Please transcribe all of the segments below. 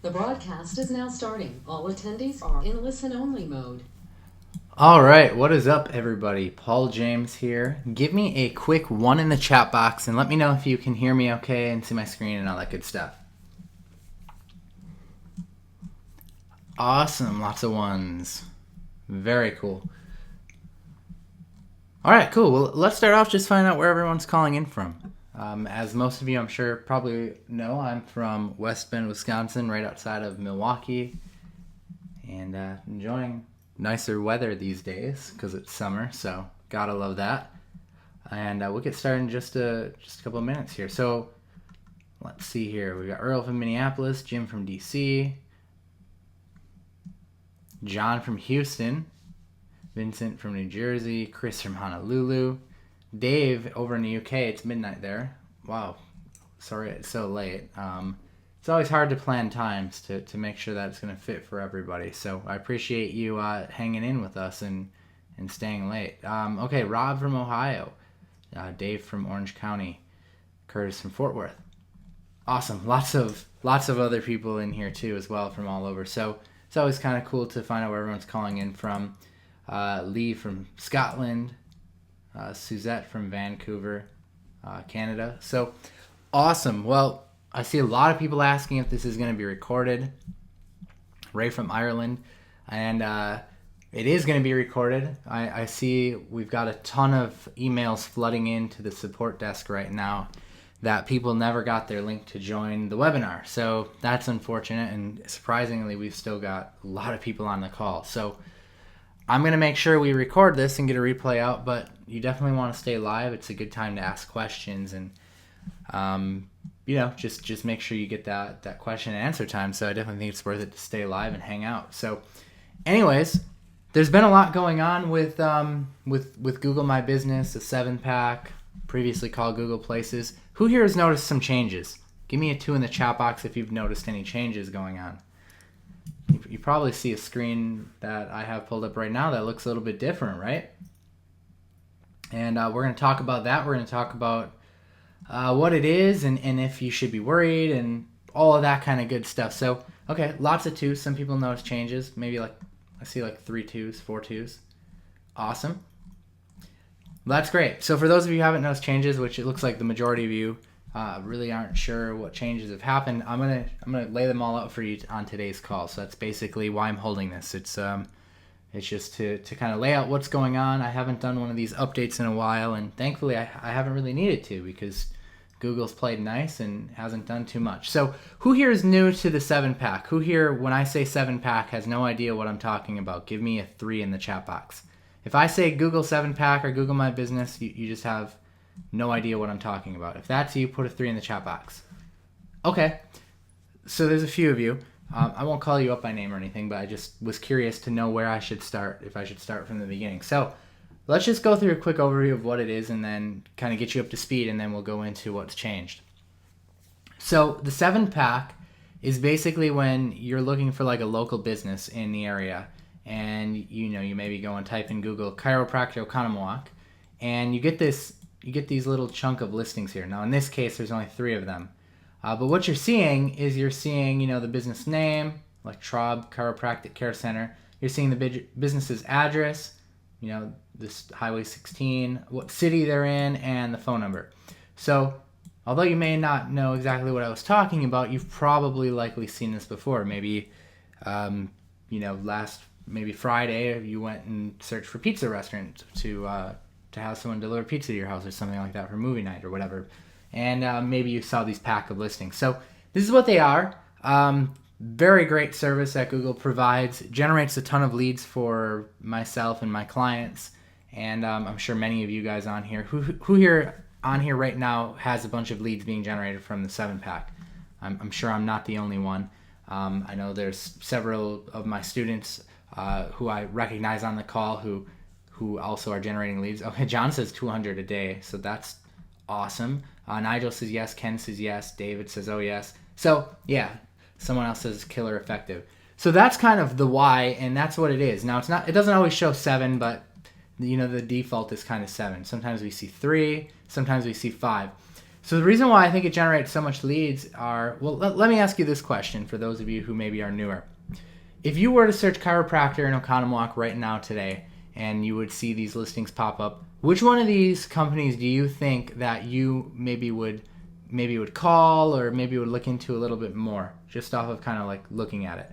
The broadcast is now starting. All attendees are in listen-only mode. All right, what is up, everybody? Paul James here. Give me a quick one in the chat box and let me know if you can hear me okay and see my screen and all that good stuff. Awesome, lots of ones. Very cool. All right, cool. Well, let's start off just find out where everyone's calling in from. As most of you, I'm sure, probably know, I'm from West Bend, Wisconsin, right outside of Milwaukee, and enjoying nicer weather these days because it's summer, so gotta love that. And we'll get started in just a couple of minutes here. So let's see here. We got Earl from Minneapolis, Jim from DC, John from Houston, Vincent from New Jersey, Chris from Honolulu, Dave over in the UK. It's midnight there. Wow, sorry it's so late. It's always hard to plan times to make sure that it's going to fit for everybody. So I appreciate you hanging in with us and staying late. Okay, Rob from Ohio, Dave from Orange County, Curtis from Fort Worth. Awesome. Lots of other people in here too as well from all over. So it's always kind of cool to find out where everyone's calling in from. Lee from Scotland, Suzette from Vancouver, Canada. So awesome. Well, I see a lot of people asking if this is going to be recorded. Ray from Ireland, and it is going to be recorded. I see we've got a ton of emails flooding into the support desk right now that people never got their link to join the webinar. So that's unfortunate, and surprisingly, we've still got a lot of people on the call. So I'm going to make sure we record this and get a replay out, but you definitely want to stay live. It's a good time to ask questions and, just make sure you get that question and answer time. So I definitely think it's worth it to stay live and hang out. So anyways, there's been a lot going on with Google My Business, a 7-pack, previously called Google Places. Who here has noticed some changes? Give me a 2 in the chat box if you've noticed any changes going on. You probably see a screen that I have pulled up right now that looks a little bit different, right? And we're going to talk about that. We're going to talk about what it is and if you should be worried and all of that kind of good stuff. So, okay, lots of 2s. Some people notice changes. Maybe I see 3 2s, 4 2s. Awesome. Well, that's great. So for those of you who haven't noticed changes, which it looks like the majority of you really aren't sure what changes have happened, I'm gonna lay them all out for you on today's call. So that's basically why I'm holding this. It's just to kind of lay out what's going on. I haven't done one of these updates in a while, and thankfully I haven't really needed to because Google's played nice and hasn't done too much. So who here is new to the 7-pack? Who here, when I say 7-pack, has no idea what I'm talking about? Give me a 3 in the chat box. If I say Google 7-pack or Google My Business, you just have no idea what I'm talking about. If that's you, put a 3 in the chat box. Okay, so there's a few of you. I won't call you up by name or anything, but I just was curious to know where I should start, if I should start from the beginning. So let's just go through a quick overview of what it is and then kind of get you up to speed, and then we'll go into what's changed. So the 7-pack is basically when you're looking for a local business in the area, and you maybe go and type in Google chiropractor Oconomowoc, and you get these little chunk of listings here. Now in this case, there's only 3 of them. But what you're seeing is the business name, like Traub Chiropractic Care Center. You're seeing the business's address, this Highway 16, what city they're in, and the phone number. So although you may not know exactly what I was talking about, you've probably likely seen this before. Maybe, maybe Friday you went and searched for pizza restaurant to have someone deliver pizza to your house or something like that for movie night or whatever. And maybe you saw these pack of listings. So this is what they are. Very great service that Google provides. Generates a ton of leads for myself and my clients. And I'm sure many of you guys on here, who here on here right now has a bunch of leads being generated from the 7-pack. I'm sure I'm not the only one. I know there's several of my students who I recognize on the call who also are generating leads. Okay, John says 200 a day, so that's awesome. Nigel says yes, Ken says yes, David says oh yes. So yeah, someone else says killer effective. So that's kind of the why, and that's what it is. Now it doesn't always show 7, but the default is kind of 7. Sometimes we see 3, sometimes we see 5. So the reason why I think it generates so much leads are, well, let me ask you this question for those of you who maybe are newer. If you were to search chiropractor in Oconomowoc right now today, and you would see these listings pop up, which one of these companies do you think that you maybe would call, or maybe would look into a little bit more, just off of kind of like looking at it?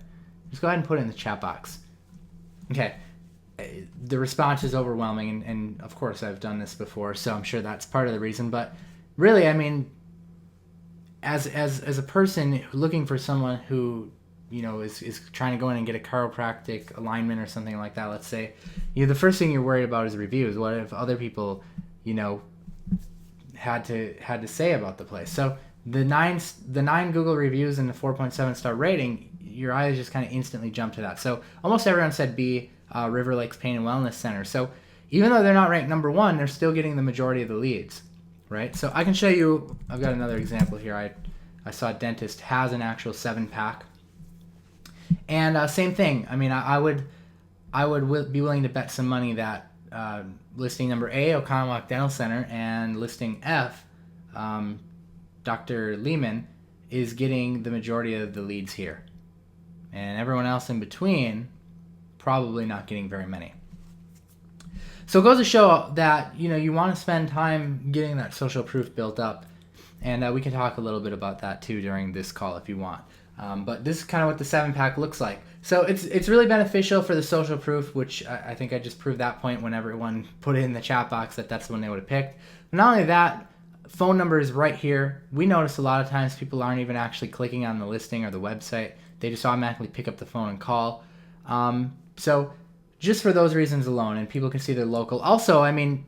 Just go ahead and put it in the chat box. Okay. The response is overwhelming, and of course I've done this before, so I'm sure that's part of the reason. But really, I mean, as a person looking for someone who, you know, is trying to go in and get a chiropractic alignment or something like that, let's say, you know, the first thing you're worried about is reviews. What if other people, you know, had to say about the place? So the nine Google reviews and the 4.7 star rating, your eyes just kind of instantly jump to that. So almost everyone said B, River Lakes Pain and Wellness Center. So even though they're not ranked number one, they're still getting the majority of the leads, right? So I can show you, I've got another example here. I saw a dentist has an actual 7-pack. And same thing. I mean, I would be willing to bet some money that listing number A, Oconomowoc Dental Center, and listing F, Dr. Lehman, is getting the majority of the leads here. And everyone else in between, probably not getting very many. So it goes to show that, you know, you want to spend time getting that social proof built up. And we can talk a little bit about that too during this call if you want. But this is kind of what the 7-pack looks like. So it's really beneficial for the social proof, which I think I just proved that point when everyone put it in the chat box that that's the one they would have picked. But not only that, phone number is right here. We notice a lot of times people aren't even actually clicking on the listing or the website. They just automatically pick up the phone and call. So just for those reasons alone, and people can see they're local. Also, I mean,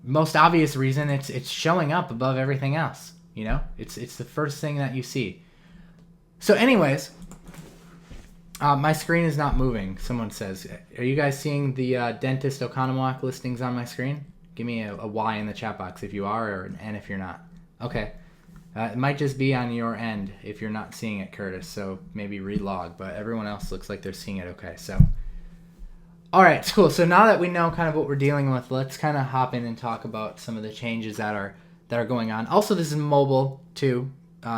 most obvious reason, it's showing up above everything else. You know, it's the first thing that you see. So anyways, my screen is not moving, someone says. Are you guys seeing the Dentist Oconomowoc listings on my screen? Give me a Y in the chat box if you are, or an N if you're not. Okay. It might just be on your end if you're not seeing it, Curtis, so maybe relog, but everyone else looks like they're seeing it okay. So, all right, cool. So now that we know kind of what we're dealing with, let's kind of hop in and talk about some of the changes that are going on. Also, this is mobile too.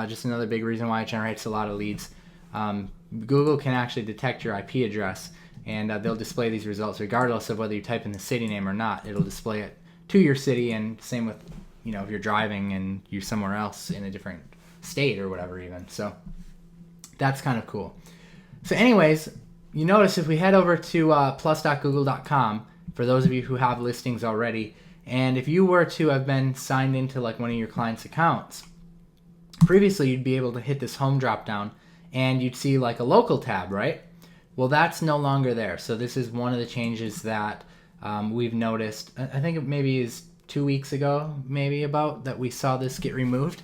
Just another big reason why it generates a lot of leads. Google can actually detect your IP address, and they'll display these results regardless of whether you type in the city name or not. It'll display it to your city, and same with, you know, if you're driving and you're somewhere else in a different state or whatever even. So that's kind of cool. So anyways, you notice if we head over to plus.google.com, for those of you who have listings already, and if you were to have been signed into like one of your clients' accounts, previously you'd be able to hit this home drop down and you'd see like a local tab, right? Well, that's no longer there. So this is one of the changes that we've noticed. I think it maybe is 2 weeks ago, maybe about, that we saw this get removed.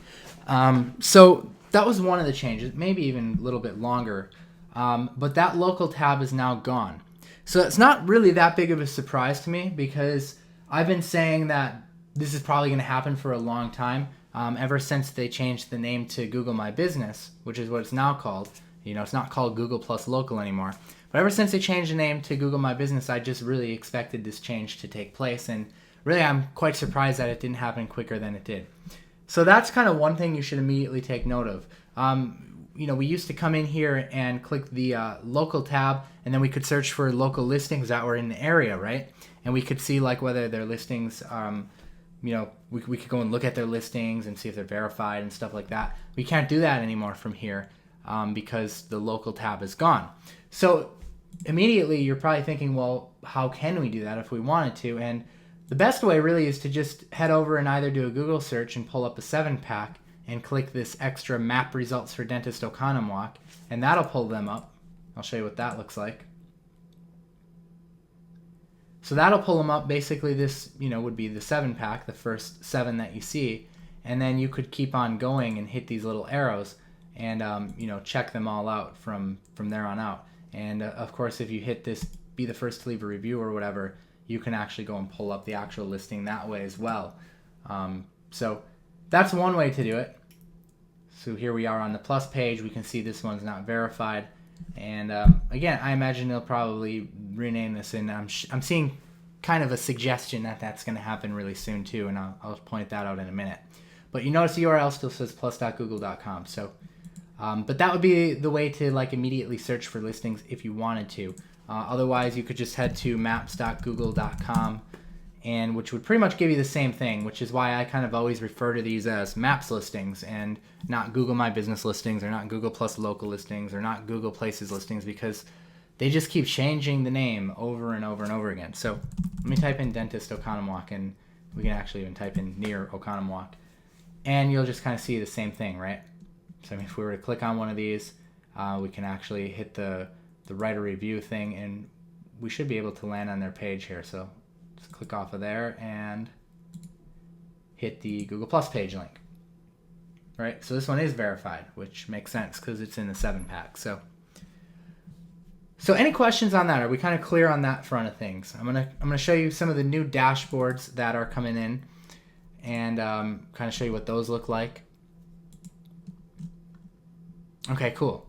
So that was one of the changes, maybe even a little bit longer. But that local tab is now gone. So it's not really that big of a surprise to me, because I've been saying that this is probably going to happen for a long time. Ever since they changed the name to Google My Business, which is what it's now called. You know, it's not called Google Plus Local anymore. But ever since they changed the name to Google My Business, I just really expected this change to take place. And really, I'm quite surprised that it didn't happen quicker than it did. So that's kind of one thing you should immediately take note of. You know, we used to come in here and click the local tab, and then we could search for local listings that were in the area, right? And we could see like whether their listings, you know, we could go and look at their listings and see if they're verified and stuff like that. We can't do that anymore from here because the local tab is gone. So immediately you're probably thinking, well, how can we do that if we wanted to? And the best way really is to just head over and either do a Google search and pull up a 7-pack and click this extra map results for Dentist Oconomowoc, and that'll pull them up. I'll show you what that looks like. So that'll pull them up. Basically this, you know, would be the 7-pack, the first 7 that you see, and then you could keep on going and hit these little arrows and you know, check them all out from there on out. And of course, if you hit this be the first to leave a review or whatever, you can actually go and pull up the actual listing that way as well. So that's one way to do it. So here we are on the plus page. We can see this one's not verified. And again, I imagine they'll probably rename this, and I'm seeing kind of a suggestion that that's going to happen really soon too, and I'll point that out in a minute. But you notice the URL still says plus.google.com. So, but that would be the way to like immediately search for listings if you wanted to. Otherwise, you could just head to maps.google.com, and which would pretty much give you the same thing, which is why I kind of always refer to these as Maps listings and not Google My Business listings, or not Google Plus Local listings, or not Google Places listings, because they just keep changing the name over and over and over again. So let me type in Dentist Oconomowoc, and we can actually even type in near Oconomowoc, and you'll just kind of see the same thing, right? So if we were to click on one of these, we can actually hit the write a review thing, and we should be able to land on their page here. So just click off of there and hit the Google Plus page link. Right, so this one is verified, which makes sense because it's in the 7-pack. So any questions on that? Are we kind of clear on that front of things? I'm gonna show you some of the new dashboards that are coming in, and kind of show you what those look like. Okay, cool.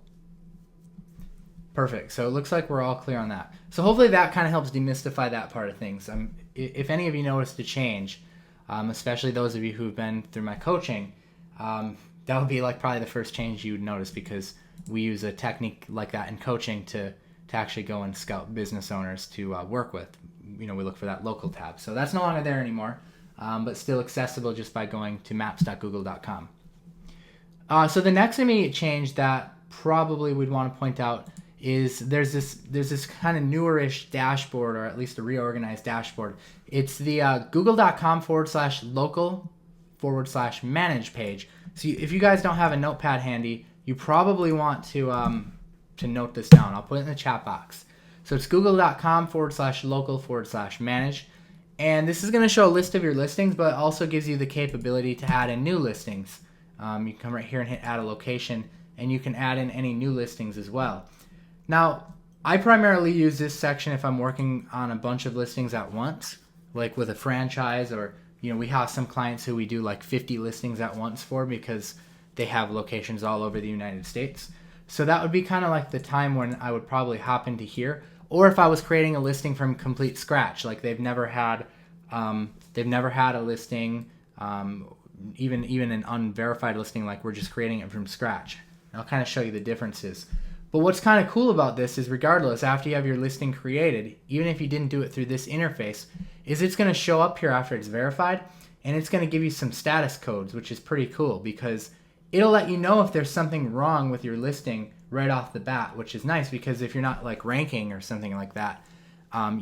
Perfect. So it looks like we're all clear on that. So hopefully that kind of helps demystify that part of things. If any of you noticed a change, especially those of you who've been through my coaching, that would be like probably the first change you would notice, because we use a technique like that in coaching to actually go and scout business owners to work with. We look for that local tab. So that's no longer there anymore, but still accessible just by going to maps.google.com. So the next immediate change that probably we'd want to point out is there's this kind of newerish dashboard, or at least a reorganized dashboard. It's the google.com/local/manage page. So if you guys don't have a notepad handy, you probably want to note this down. I'll put it in the chat box. So it's google.com/local/manage. And this is going to show a list of your listings, but also gives you the capability to add in new listings. You can come right here and hit add a location, and you can add in any new listings as well. Now, I primarily use this section if I'm working on a bunch of listings at once, like with a franchise, or we have some clients who we do like 50 listings at once for, because they have locations all over the United States. So that would be kind of like the time when I would probably hop into here. Or if I was creating a listing from complete scratch, like they've never had a listing, even an unverified listing, like we're just creating it from scratch. And I'll kind of show you the differences. But what's kind of cool about this is, regardless, after you have your listing created, even if you didn't do it through this interface, is it's going to show up here after it's verified, and it's going to give you some status codes, which is pretty cool, because it'll let you know if there's something wrong with your listing right off the bat, which is nice, because if you're not like ranking or something like that,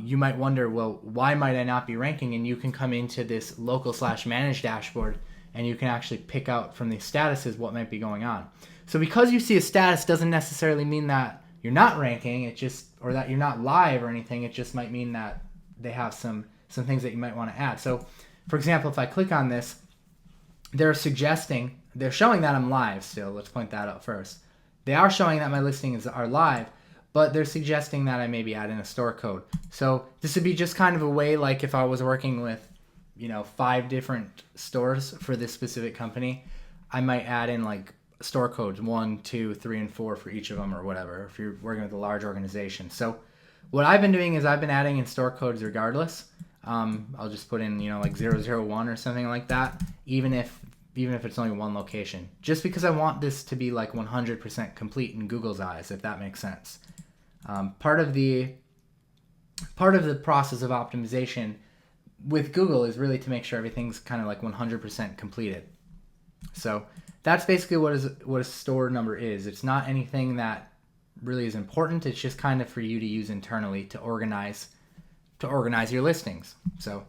you might wonder, well, why might I not be ranking? And you can come into this local/manage dashboard, and you can actually pick out from the statuses what might be going on. So because you see a status doesn't necessarily mean that you're not ranking, or that you're not live or anything. It just might mean that they have some things that you might want to add. So for example, if I click on this, they're showing that I'm live still. Let's point that out first. They are showing that my listings are live, but they're suggesting that I maybe add in a store code. So this would be just kind of a way, like if I was working with 5 different stores for this specific company, I might add in like store codes 1, 2, 3, and 4 for each of them, or whatever, if you're working with a large organization. So what I've been doing is I've been adding in store codes regardless. I'll just put in like 001 or something like that, even if it's only one location, just because I want this to be like 100% complete in Google's eyes, if that makes sense. Part of the process of optimization with Google is really to make sure everything's kind of like 100% completed. So that's basically what a store number is. It's not anything that really is important. It's just kind of for you to use internally to organize your listings. So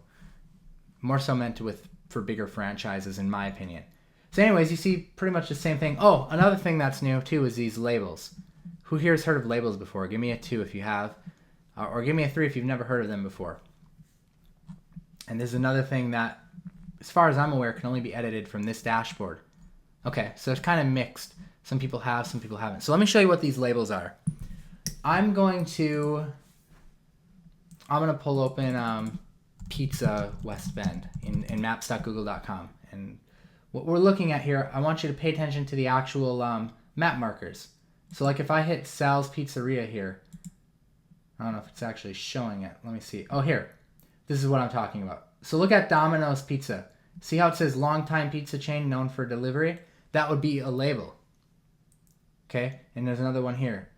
more so meant for bigger franchises, in my opinion. So anyways, you see pretty much the same thing. Oh, another thing that's new too is these labels. Who here has heard of labels before? Give me a 2 if you have, or give me a 3 if you've never heard of them before. And there's another thing that, as far as I'm aware, can only be edited from this dashboard. Okay, so it's kind of mixed. Some people have, some people haven't. So let me show you what these labels are. I'm going to pull open Pizza West Bend in maps.google.com. And what we're looking at here, I want you to pay attention to the actual map markers. So like if I hit Sal's Pizzeria here, I don't know if it's actually showing it. Let me see. Oh, here. This is what I'm talking about. So look at Domino's Pizza. See how it says longtime pizza chain known for delivery? That would be a label. Okay, and there's another one here.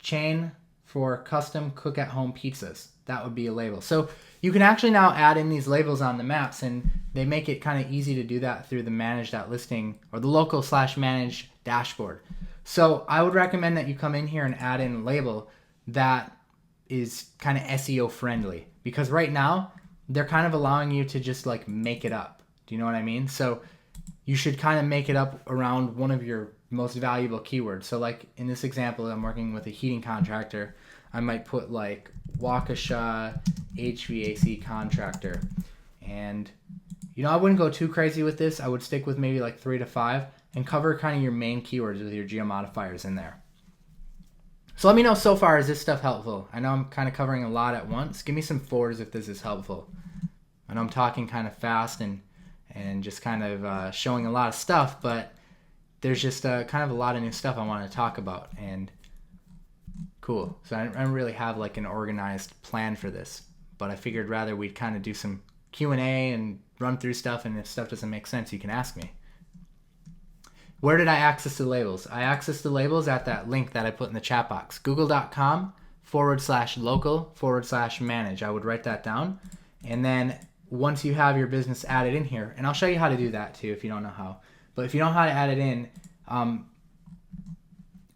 Chain for custom cook at home pizzas. That would be a label. So you can actually now add in these labels on the maps, and they make it kind of easy to do that through the manage.listing or the local/manage dashboard. So I would recommend that you come in here and add in a label that is kind of SEO friendly, because right now they're kind of allowing you to just like make it up. Do you know what I mean? So you should kind of make it up around one of your most valuable keywords. So like in this example, I'm working with a heating contractor. I might put like Waukesha HVAC contractor. And I wouldn't go too crazy with this. I would stick with maybe like 3 to 5 and cover kind of your main keywords with your geomodifiers in there. So let me know so far, is this stuff helpful? I know I'm kind of covering a lot at once. Give me some 4s if this is helpful. I know I'm talking kind of fast and just kind of showing a lot of stuff, but there's just kind of a lot of new stuff I want to talk about. And cool. So I don't really have like an organized plan for this, but I figured rather we'd kind of do some Q&A and run through stuff, and if stuff doesn't make sense, you can ask me. Where did I access the labels? I accessed the labels at that link that I put in the chat box, google.com/local/manage. I would write that down. And then once you have your business added in here, and I'll show you how to do that too if you don't know how, but if you don't know how to add it in,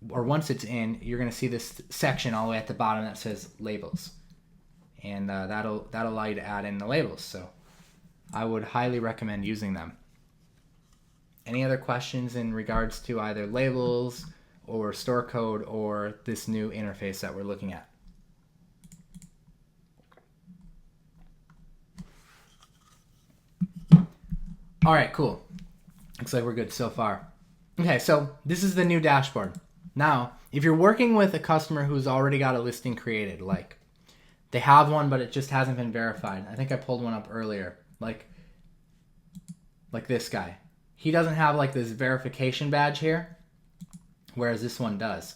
or once it's in, you're going to see this section all the way at the bottom that says labels. And that'll allow you to add in the labels. So I would highly recommend using them. Any other questions in regards to either labels or store code or this new interface that we're looking at? All right, cool. Looks like we're good so far. Okay, so this is the new dashboard. Now, if you're working with a customer who's already got a listing created, like they have one, but it just hasn't been verified. I think I pulled one up earlier, like this guy. He doesn't have like this verification badge here, whereas this one does.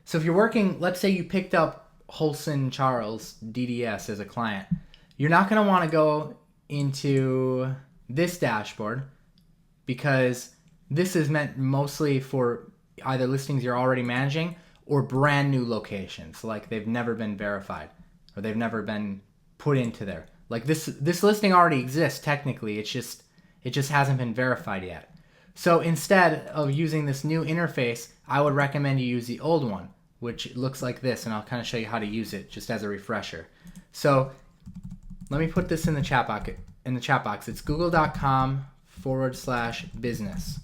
So if you're working, let's say you picked up Holson Charles DDS as a client, you're not going to want to go into this dashboard because this is meant mostly for either listings you're already managing or brand new locations, like they've never been verified or they've never been put into there. Like this listing already exists technically, it just hasn't been verified yet. So instead of using this new interface, I would recommend you use the old one, which looks like this, and I'll kind of show you how to use it just as a refresher. So let me put this in the chat box. It's google.com/business.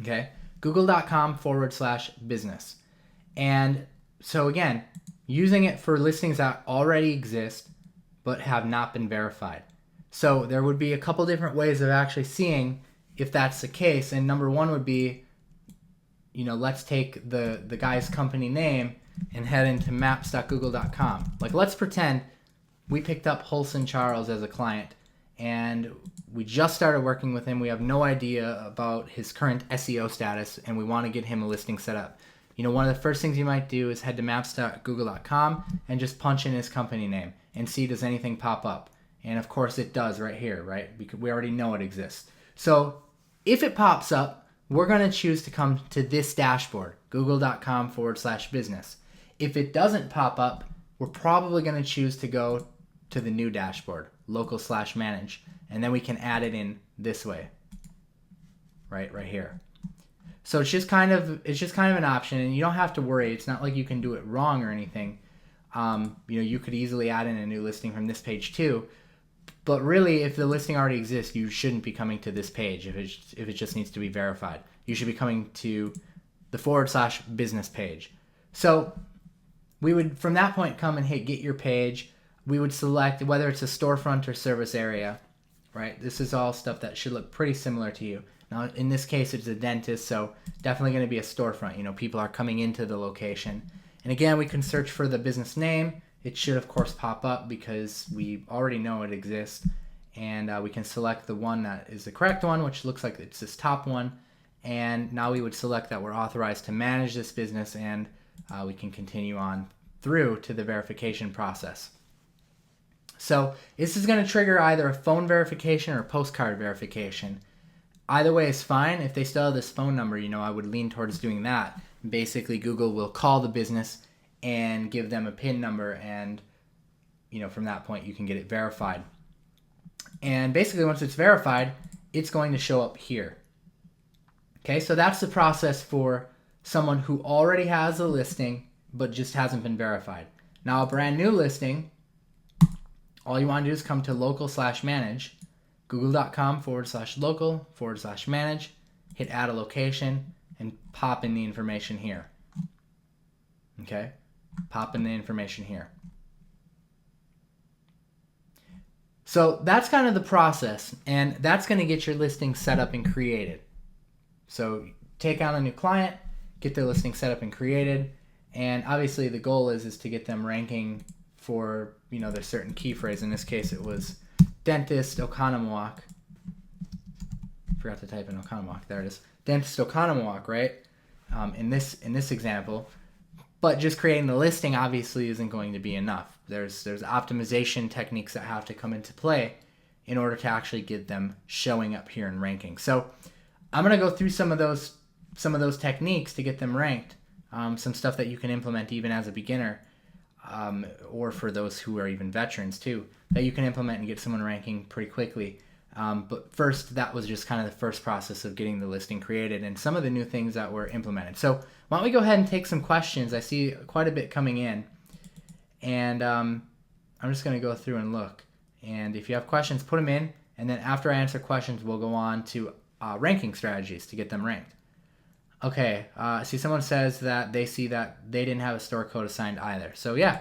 Okay, google.com/business. And so again, using it for listings that already exist but have not been verified. So there would be a couple different ways of actually seeing if that's the case. And number one would be, let's take the guy's company name and head into maps.google.com. Like, let's pretend we picked up Holson Charles as a client and we just started working with him. We have no idea about his current SEO status and we want to get him a listing set up. One of the first things you might do is head to maps.google.com and just punch in his company name and see does anything pop up. And of course it does right here, right? Because we already know it exists. So if it pops up, we're going to choose to come to this dashboard, google.com/business. If it doesn't pop up, we're probably going to choose to go to the new dashboard, local/manage, and then we can add it in this way, right here. So it's just kind of an option, and you don't have to worry. It's not like you can do it wrong or anything. You could easily add in a new listing from this page too. But really, if the listing already exists, you shouldn't be coming to this page if it just needs to be verified. You should be coming to the /business page. So we would, from that point, come and hit get your page. We would select whether it's a storefront or service area, right? This is all stuff that should look pretty similar to you. Now, in this case, it's a dentist, so definitely going to be a storefront. People are coming into the location. And again, we can search for the business name. It should, of course, pop up because we already know it exists. And we can select the one that is the correct one, which looks like it's this top one. And now we would select that we're authorized to manage this business, and we can continue on through to the verification process. So this is going to trigger either a phone verification or a postcard verification. Either way is fine. If they still have this phone number, I would lean towards doing that. Basically, Google will call the business and give them a PIN number, and from that point you can get it verified. And basically once it's verified, it's going to show up here. Okay, so that's the process for someone who already has a listing but just hasn't been verified. Now a brand new listing, all you want to do is come to local/manage, google.com/local/manage, hit add a location, and pop in the information here. Okay, pop in the information here. So that's kind of the process, and that's going to get your listing set up and created. So take on a new client, get their listing set up and created, and obviously the goal is to get them ranking for their certain key phrase. In this case, it was dentist Oconomowoc. Forgot to type in Oconomowoc. There it is. Dentist Oconomowoc, right? In this example. But just creating the listing obviously isn't going to be enough. There's optimization techniques that have to come into play in order to actually get them showing up here in ranking. So I'm going to go through some of those techniques to get them ranked. Some stuff that you can implement even as a beginner, or for those who are even veterans too, that you can implement and get someone ranking pretty quickly. But first, that was just kind of the first process of getting the listing created and some of the new things that were implemented. So why don't we go ahead and take some questions? I see quite a bit coming in, and I'm just going to go through and look. And if you have questions, put them in, and then after I answer questions, we'll go on to ranking strategies to get them ranked. Okay, I see someone says that they see that they didn't have a store code assigned either. So yeah,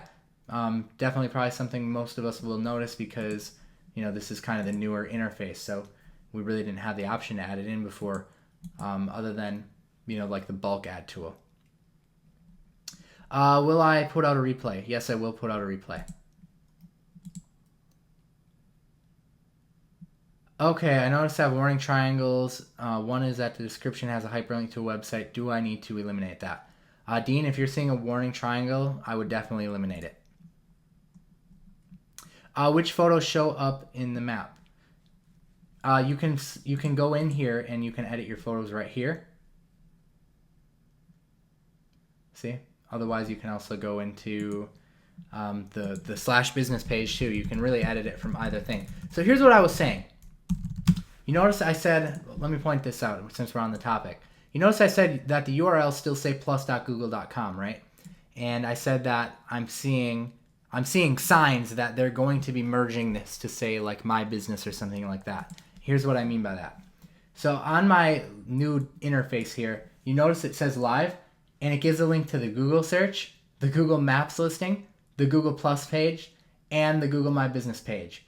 definitely probably something most of us will notice because this is kind of the newer interface, so we really didn't have the option to add it in before, other than like the bulk add tool. Will I put out a replay? Yes, I will put out a replay. Okay, I noticed I have warning triangles. One is that the description has a hyperlink to a website. Do I need to eliminate that? Dean, if you're seeing a warning triangle, I would definitely eliminate it. Which photos show up in the map? You can go in here and you can edit your photos right here. See? Otherwise, you can also go into the /business page too. You can really edit it from either thing. So here's what I was saying. You notice I said, let me point this out since we're on the topic. You notice I said that the URLs still say plus.google.com, right? And I said that I'm seeing signs that they're going to be merging this to say like my business or something like that. Here's what I mean by that. So on my new interface here, you notice it says live, and it gives a link to the Google search, the Google Maps listing, the Google Plus page, and the Google My Business page.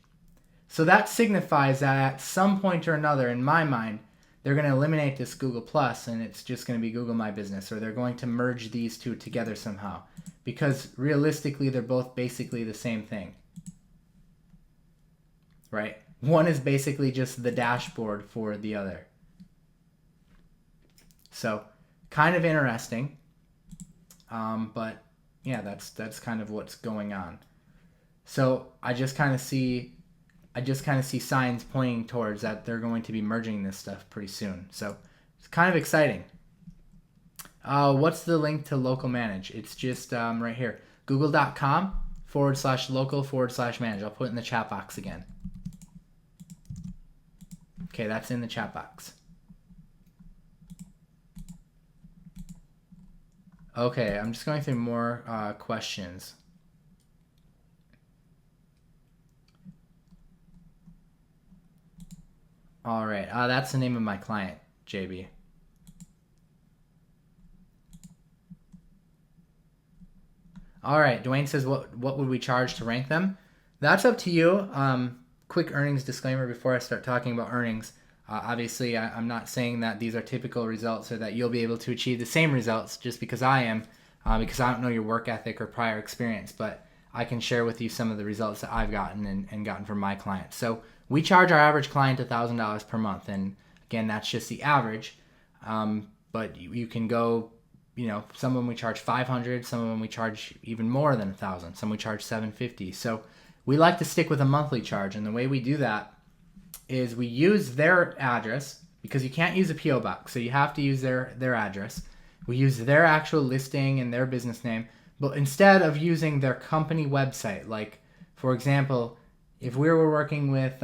So that signifies that at some point or another, in my mind, they're going to eliminate this Google Plus and it's just going to be Google My Business, or they're going to merge these two together somehow. Because realistically, they're both basically the same thing. Right? One is basically just the dashboard for the other. So, kind of interesting. But yeah, that's kind of what's going on. So I just kind of see signs pointing towards that they're going to be merging this stuff pretty soon. So it's kind of exciting. What's the link to local manage? It's just right here, google.com/local/manage. I'll put it in the chat box again. Okay, that's in the chat box. Okay, I'm just going through more questions. All right, that's the name of my client, JB. All right, Dwayne says, what would we charge to rank them? That's up to you. Quick earnings disclaimer before I start talking about earnings. Obviously, I'm not saying that these are typical results or that you'll be able to achieve the same results just because I am, because I don't know your work ethic or prior experience, but I can share with you some of the results that I've gotten and gotten from my clients. So we charge our average client $1,000 per month, and again, that's just the average. But you can go, some of them we charge $500, some of them we charge even more than $1,000, some we charge $750. So We like to stick with a monthly charge, and the way we do that is we use their address, because you can't use a P.O. box, so you have to use their address. We use their actual listing and their business name, but instead of using their company website, like, for example, if we were working with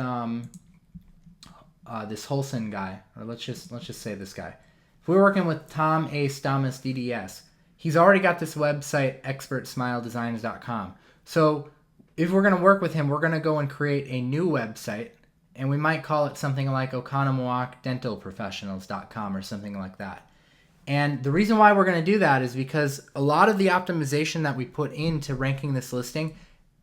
this Holson guy, or let's just say this guy. If we were working with Tom A. Stamas DDS, he's already got this website, expertsmiledesigns.com. So if we're going to work with him, we're going to go and create a new website, and we might call it something like oconomowoc.dentalprofessionals.com or something like that. And the reason why we're going to do that is because a lot of the optimization that we put into ranking this listing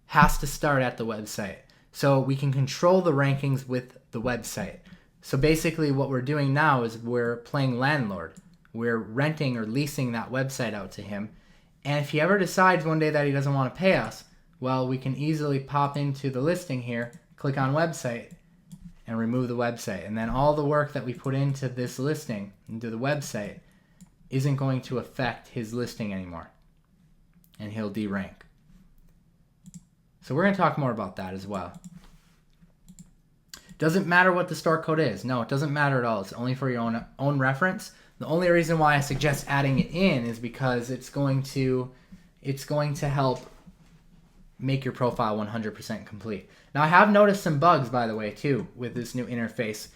has to start at the website. So we can control the rankings with the website. So basically what we're doing now is we're playing landlord. We're renting or leasing that website out to him. And if he ever decides one day that he doesn't want to pay us, well, we can easily pop into the listing here, click on website, and remove the website. And then all the work that we put into this listing, into the website, isn't going to affect his listing anymore. And he'll derank. So we're going to talk more about that as well. Doesn't matter what the store code is. No, it doesn't matter at all. It's only for your own reference. The only reason why I suggest adding it in is because it's going to help make your profile 100% complete. Now, I have noticed some bugs, by the way, too, with this new interface.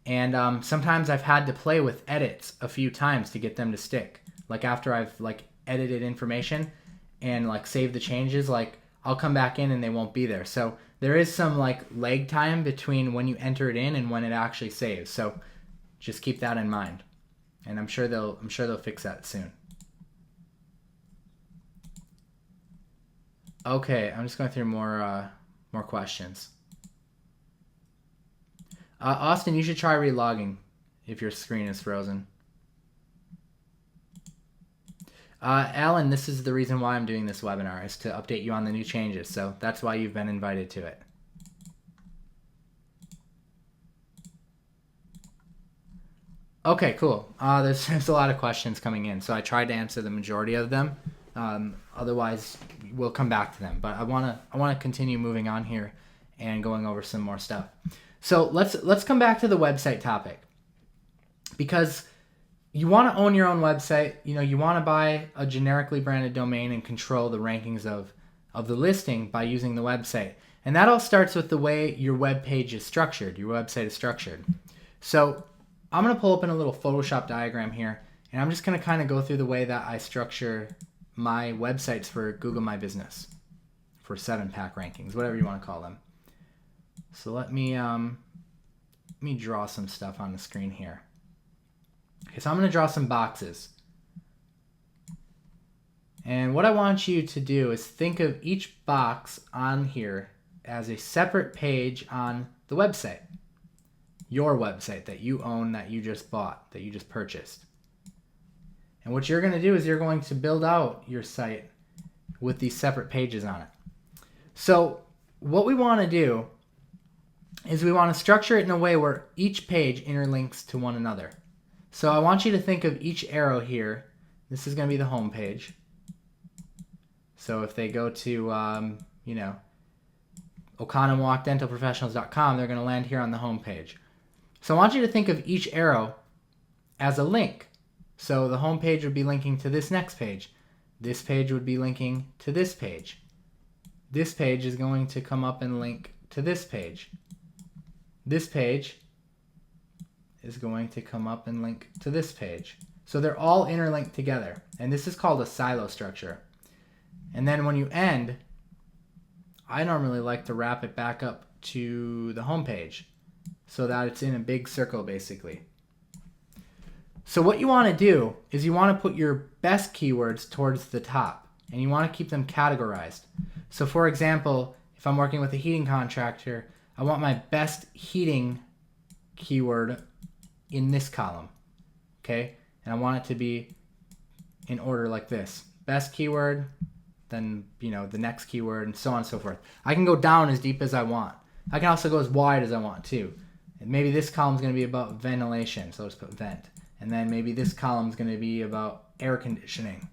And sometimes I've had to play with edits a few times to get them to stick. Like after I've edited information and saved the changes, I'll come back in and they won't be there. So there is some lag time between when you enter it in and when it actually saves. So just keep that in mind. And I'm sure they'll fix that soon. Okay, I'm just going through more questions. Austin, you should try relogging if your screen is frozen. Alan, this is the reason why I'm doing this webinar, is to update you on the new changes. So that's why you've been invited to it. Okay, cool. There's a lot of questions coming in, so I tried to answer the majority of them. Otherwise, we'll come back to them. But I wanna continue moving on here and going over some more stuff. So let's come back to the website topic, because you want to own your own website. You want to buy a generically branded domain and control the rankings of the listing by using the website. And that all starts with the way your web page is structured, your website is structured. So I'm going to pull up in a little Photoshop diagram here, and I'm just going to kind of go through the way that I structure my websites for Google My Business, for 7-pack rankings, whatever you want to call them. So let me draw some stuff on the screen here. Okay, so I'm going to draw some boxes. And what I want you to do is think of each box on here as a separate page on the website. Your website that you own, that you just bought, that you just purchased. And what you're going to do is you're going to build out your site with these separate pages on it. So what we want to do is we want to structure it in a way where each page interlinks to one another. So I want you to think of each arrow here. This is going to be the home page. So if they go to, oconomowoc.dentalprofessionals.com, they're going to land here on the home page. So I want you to think of each arrow as a link. So the home page would be linking to this next page. This page would be linking to this page. This page is going to come up and link to this page. This page is going to come up and link to this page. So they're all interlinked together. And this is called a silo structure. And then when you end, I normally like to wrap it back up to the home page so that it's in a big circle basically. So what you want to do is you want to put your best keywords towards the top, and you want to keep them categorized. So for example, if I'm working with a heating contractor, I want my best heating keyword in this column, okay? And I want it to be in order like this. Best keyword, then the next keyword, and so on and so forth. I can go down as deep as I want. I can also go as wide as I want too. And maybe this column is going to be about ventilation, so let's put vent. And then maybe this column is going to be about air conditioning.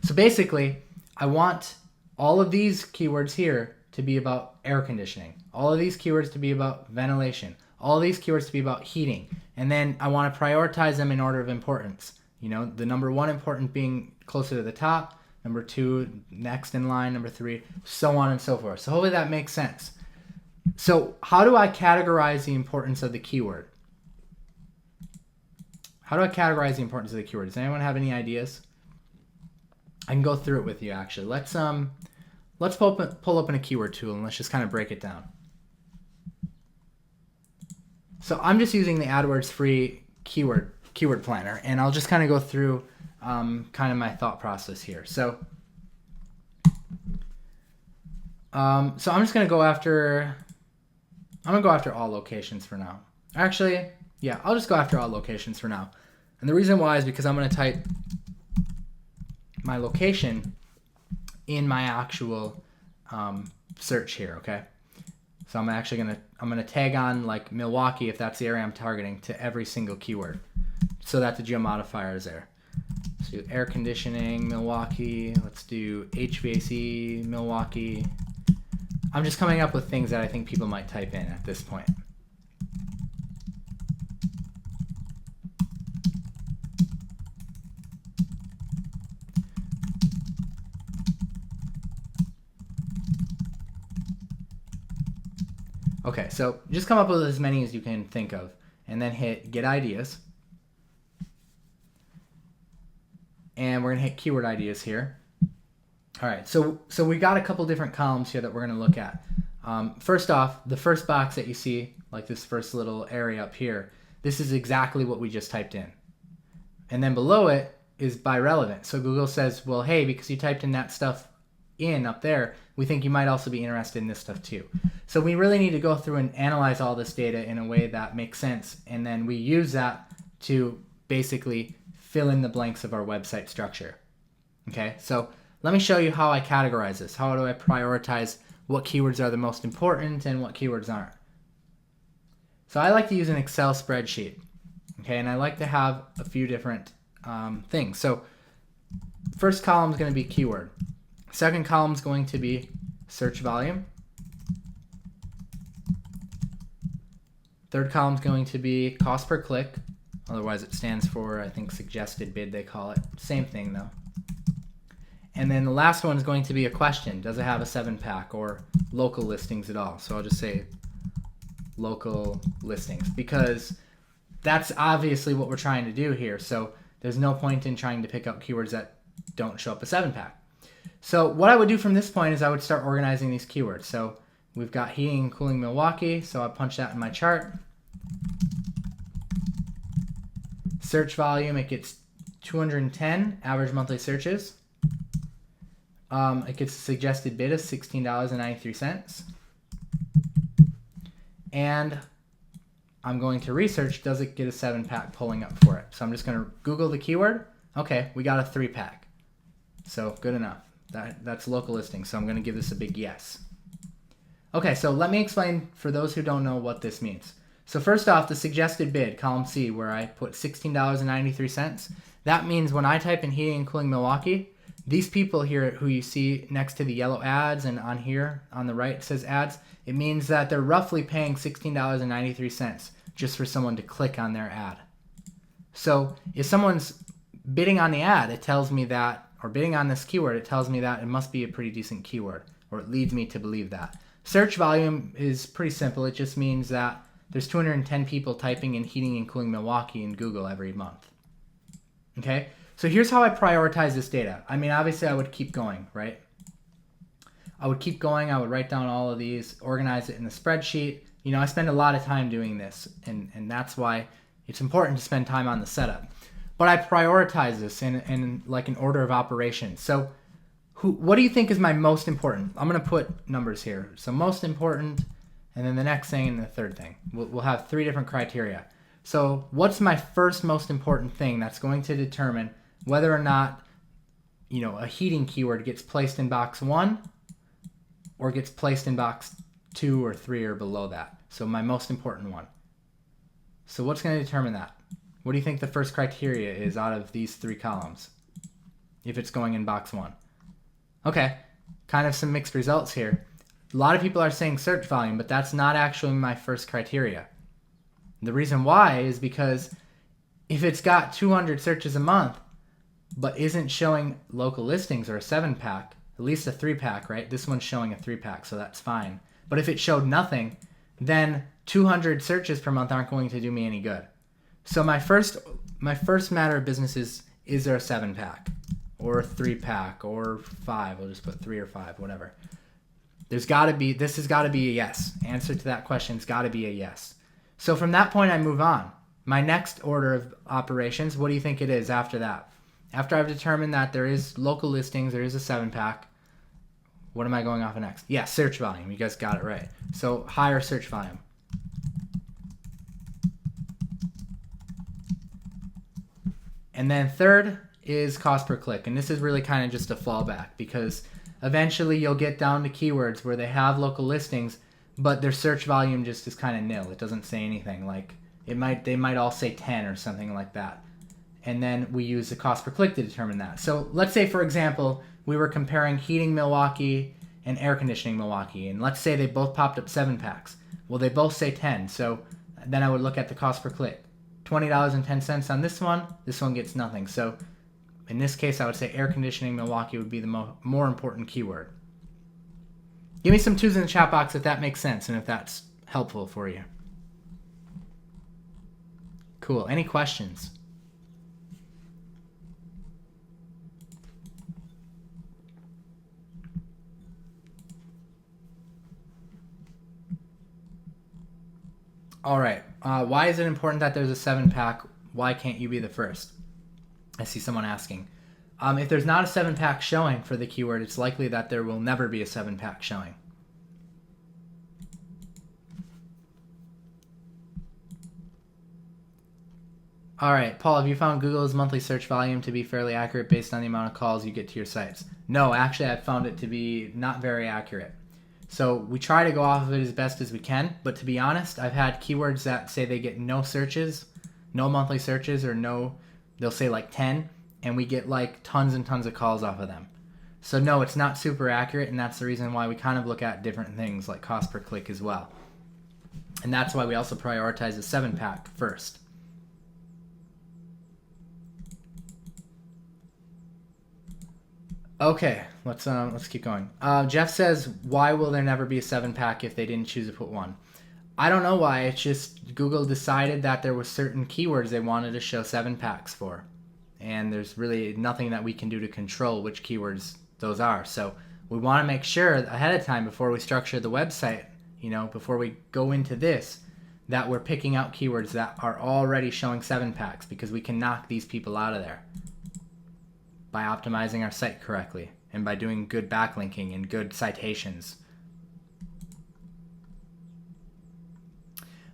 So basically, I want all of these keywords here to be about air conditioning. All of these keywords to be about ventilation. All of these keywords to be about heating. And then I want to prioritize them in order of importance. You know, the number 1 important being closer to the top, number 2 next in line, number 3, so on and so forth. So hopefully that makes sense. So how do I categorize the importance of the keyword? How do I categorize the importance of the keyword? Does anyone have any ideas? I can go through it with you actually. Let's pull open a keyword tool and let's just kind of break it down. So I'm just using the AdWords free keyword planner, and I'll just kind of go through kind of my thought process here. So I'm just gonna go after all locations for now. Actually, yeah, I'll just go after all locations for now. And the reason why is because I'm gonna type my location in my actual search here, okay? So I'm actually gonna tag on like Milwaukee, if that's the area I'm targeting, to every single keyword, so that the geomodifier is there. Let's do air conditioning, Milwaukee. Let's do HVAC, Milwaukee. I'm just coming up with things that I think people might type in at this point. Okay, so just come up with as many as you can think of, and then hit Get Ideas. And we're gonna hit Keyword Ideas here. All right, so we got a couple different columns here that we're gonna look at. First off, the first box that you see, like this first little area up here, this is exactly what we just typed in. And then below it is by relevant. So Google says, well, hey, because you typed in that stuff in up there, we think you might also be interested in this stuff too. So we really need to go through and analyze all this data in a way that makes sense, and then we use that to basically fill in the blanks of our website structure. Okay, so let me show you how I categorize this. How do I prioritize what keywords are the most important and what keywords aren't? So I like to use an Excel spreadsheet, okay, and I like to have a few different things. So first column is going to be keyword. Second column is going to be search volume. Third column is going to be cost per click. Otherwise it stands for, I think, suggested bid they call it. Same thing though. And then the last one is going to be a question. Does it have a 7-pack or local listings at all? So I'll just say local listings, because that's obviously what we're trying to do here. So there's no point in trying to pick up keywords that don't show up a 7-pack. So what I would do from this point is I would start organizing these keywords. So we've got heating and cooling Milwaukee, so I punch that in my chart. Search volume, it gets 210 average monthly searches. It gets a suggested bid of $16.93. And I'm going to research, does it get a 7-pack pulling up for it? So I'm just going to Google the keyword. Okay, we got a 3-pack. So good enough. That's local listing, so I'm going to give this a big yes. Okay, so let me explain for those who don't know what this means. So first off, the suggested bid, column C, where I put $16.93, that means when I type in heating and cooling Milwaukee, these people here who you see next to the yellow ads and on here on the right says ads, it means that they're roughly paying $16.93 just for someone to click on their ad. So if someone's bidding on the ad, it tells me that, or bidding on this keyword, it tells me that it must be a pretty decent keyword, or it leads me to believe that. Search volume is pretty simple. It just means that there's 210 people typing in heating and cooling Milwaukee in Google every month. Okay, so here's how I prioritize this data. I mean, obviously I would keep going, right? I would keep going, I would write down all of these, organize it in the spreadsheet. You know, I spend a lot of time doing this, and that's why it's important to spend time on the setup. But I prioritize this in like an order of operations. So what do you think is my most important? I'm going to put numbers here. So most important, and then the next thing, and the third thing. We'll have 3 different criteria. So what's my first most important thing that's going to determine whether or not, you know, a heating keyword gets placed in box 1 or gets placed in box 2 or 3 or below that? So my most important one. So what's going to determine that? What do you think the first criteria is out of these 3 columns if it's going in box 1? Okay, kind of some mixed results here. a lot of people are saying search volume, but that's not actually my first criteria. The reason why is because if it's got 200 searches a month, but isn't showing local listings or a 7-pack, at least a 3-pack, right? This one's showing a 3-pack, so that's fine. But if it showed nothing, then 200 searches per month aren't going to do me any good. So my first matter of business is there a 7-pack or a 3-pack or 5? We'll just put 3 or 5, whatever. This has got to be a yes. Answer to that question's got to be a yes. So from that point, I move on. My next order of operations, what do you think it is after that? After I've determined that there is local listings, there is a 7-pack, what am I going off of next? Yeah, search volume. You guys got it right. So higher search volume. And then third is cost per click. And this is really kind of just a fallback because eventually you'll get down to keywords where they have local listings, but their search volume just is kind of nil. It doesn't say anything. Like they might all say 10 or something like that. And then we use the cost per click to determine that. So let's say, for example, we were comparing heating Milwaukee and air conditioning Milwaukee. And let's say they both popped up 7-packs. Well, they both say 10. So then I would look at the cost per click. $20.10 on this one gets nothing. So in this case, I would say air conditioning Milwaukee would be the more important keyword. Give me some 2s in the chat box if that makes sense and if that's helpful for you. Cool. Any questions? All right. Why is it important that there's a 7-pack? Why can't you be the first? I see someone asking. If there's not a 7-pack showing for the keyword, it's likely that there will never be a 7-pack showing. All right, Paul, have you found Google's monthly search volume to be fairly accurate based on the amount of calls you get to your sites? No, actually, I've found it to be not very accurate. So we try to go off of it as best as we can, but to be honest, I've had keywords that say they get no searches, no monthly searches, or no, they'll say like 10, and we get like tons and tons of calls off of them. So no, it's not super accurate, and that's the reason why we kind of look at different things like cost per click as well. And that's why we also prioritize the 7-pack first. Okay, let's keep going. Jeff says, why will there never be a 7-pack if they didn't choose to put one? I don't know why. It's just Google decided that there were certain keywords they wanted to show 7-packs for. And there's really nothing that we can do to control which keywords those are. So we want to make sure ahead of time before we structure the website, before we go into this, that we're picking out keywords that are already showing 7-packs because we can knock these people out of there by optimizing our site correctly and by doing good backlinking and good citations.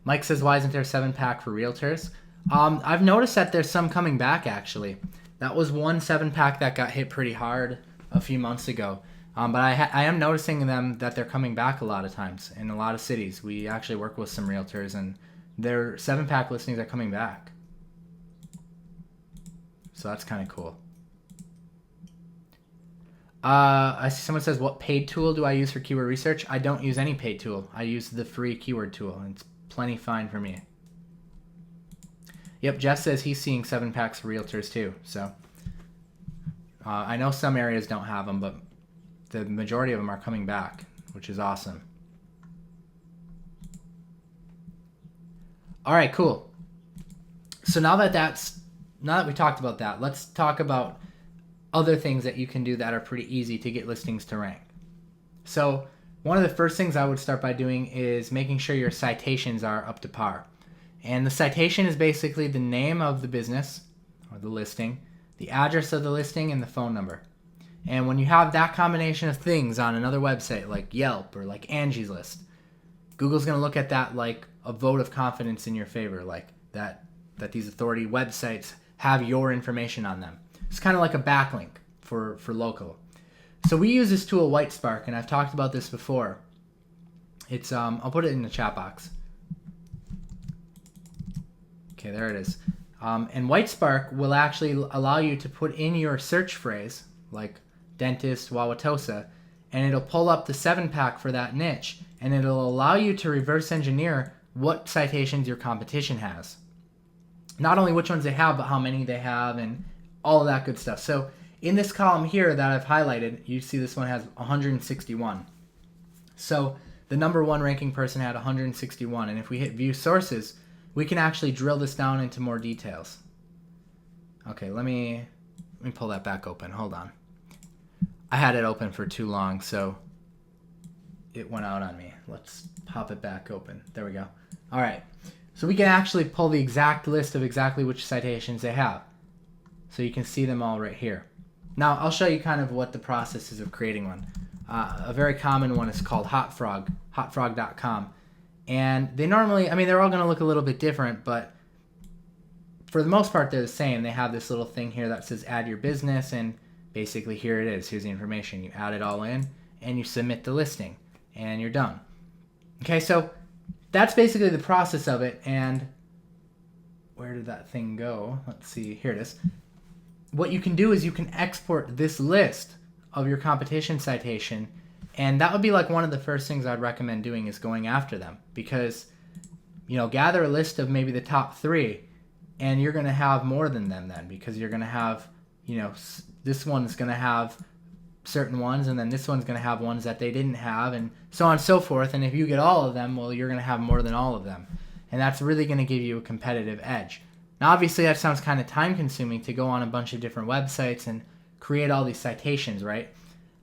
Mike says, why isn't there a 7-pack for realtors? I've noticed that there's some coming back actually. That was one 7-pack that got hit pretty hard a few months ago. But I am noticing that they're coming back a lot of times in a lot of cities. We actually work with some realtors and their 7-pack listings are coming back. So that's kind of cool. I see someone says, what paid tool do I use for keyword research? I don't use any paid tool. I use the free keyword tool, and it's plenty fine for me. Yep, Jeff says he's seeing 7-packs for realtors too. So I know some areas don't have them, but the majority of them are coming back, which is awesome. All right, cool. So now that we talked about that, let's talk about other things that you can do that are pretty easy to get listings to rank. So one of the first things I would start by doing is making sure your citations are up to par. And the citation is basically the name of the business or the listing, the address of the listing, and the phone number. And when you have that combination of things on another website like Yelp or like Angie's List, Google's going to look at that like a vote of confidence in your favor, like that these authority websites have your information on them. It's kind of like a backlink for local. So we use this tool, Whitespark, and I've talked about this before. It's I'll put it in the chat box. Okay, there it is. And Whitespark will actually allow you to put in your search phrase, like dentist, Wauwatosa, and it'll pull up the 7-pack for that niche, and it'll allow you to reverse engineer what citations your competition has. Not only which ones they have, but how many they have and all of that good stuff. So in this column here that I've highlighted, you see this one has 161. So the number one ranking person had 161, and if we hit view sources, we can actually drill this down into more details. Okay, let me pull that back open. Hold on. I had it open for too long, so it went out on me. Let's pop it back open. There we go. All right. So we can actually pull the exact list of exactly which citations they have. So you can see them all right here. Now, I'll show you kind of what the process is of creating one. A very common one is called HotFrog, hotfrog.com. And they normally, I mean, they're all going to look a little bit different, but for the most part, they're the same. They have this little thing here that says add your business, and basically here it is. Here's the information. You add it all in, and you submit the listing, and you're done. Okay, so that's basically the process of it, and where did that thing go? Let's see. Here it is. What you can do is you can export this list of your competition citation, and that would be like one of the first things I'd recommend doing is going after them, because, you know, gather a list of maybe the top 3, and you're going to have more than them then, because you're going to have, you know, this one's going to have certain ones, and then this one's going to have ones that they didn't have, and so on and so forth. And if you get all of them, well, you're going to have more than all of them, and that's really going to give you a competitive edge. Now, obviously, that sounds kind of time-consuming to go on a bunch of different websites and create all these citations, right?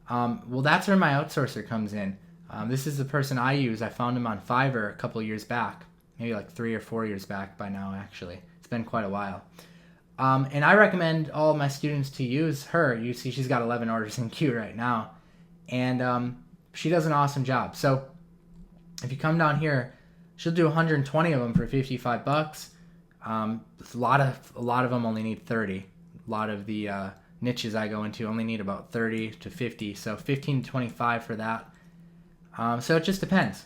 Well, that's where my outsourcer comes in. This is the person I use. I found him on Fiverr a couple years back, maybe like 3 or 4 years back by now, actually. It's been quite a while. And I recommend all of my students to use her. You see she's got 11 orders in queue right now, and she does an awesome job. So if you come down here, she'll do 120 of them for $55. A lot of them only need 30. A lot of the niches I go into only need about 30 to 50, so 15 to 25 for that. So it just depends.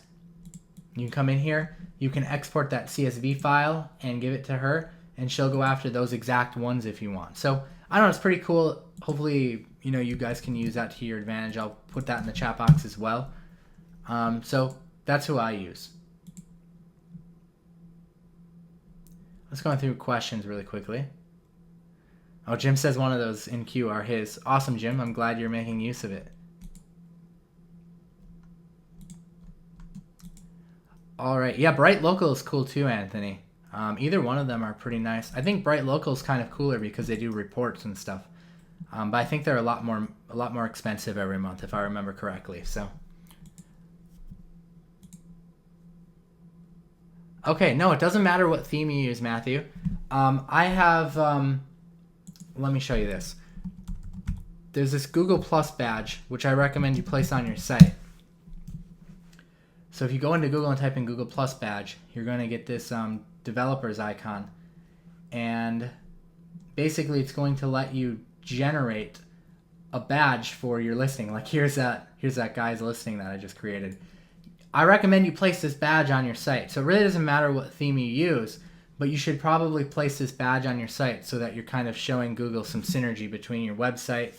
You can come in here, you can export that CSV file and give it to her, and she'll go after those exact ones if you want. So I don't know, it's pretty cool. Hopefully, you know, you guys can use that to your advantage. I'll put that in the chat box as well. So that's who I use. Let's go through questions really quickly. Oh, Jim says one of those in queue are his. Awesome, Jim. I'm glad you're making use of it. All right. Yeah, Bright Local is cool too, Anthony. Either one of them are pretty nice. I think Bright Local is kind of cooler because they do reports and stuff. But I think they're a lot more expensive every month, if I remember correctly. So. Okay, no, it doesn't matter what theme you use, Matthew. I have, let me show you this. There's this Google Plus badge, which I recommend you place on your site. So if you go into Google and type in Google Plus badge, you're going to get this developer's icon. And basically it's going to let you generate a badge for your listing. Like here's that guy's listing that I just created. I recommend you place this badge on your site. So it really doesn't matter what theme you use, but you should probably place this badge on your site so that you're kind of showing Google some synergy between your website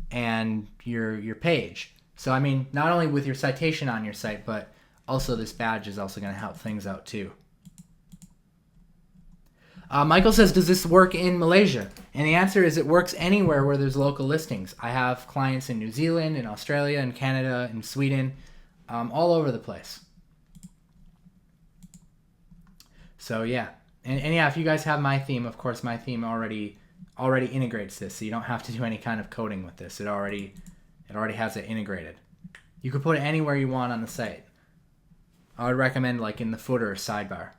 and your page. So I mean, not only with your citation on your site, but also this badge is also going to help things out too. Michael says, does this work in Malaysia? And the answer is it works anywhere where there's local listings. I have clients in New Zealand, in Australia, in Canada, in Sweden, all over the place. So yeah, and yeah, if you guys have my theme, of course my theme already integrates this, so you don't have to do any kind of coding with this. It already has it integrated. You could put it anywhere you want on the site. I would recommend like in the footer or sidebar.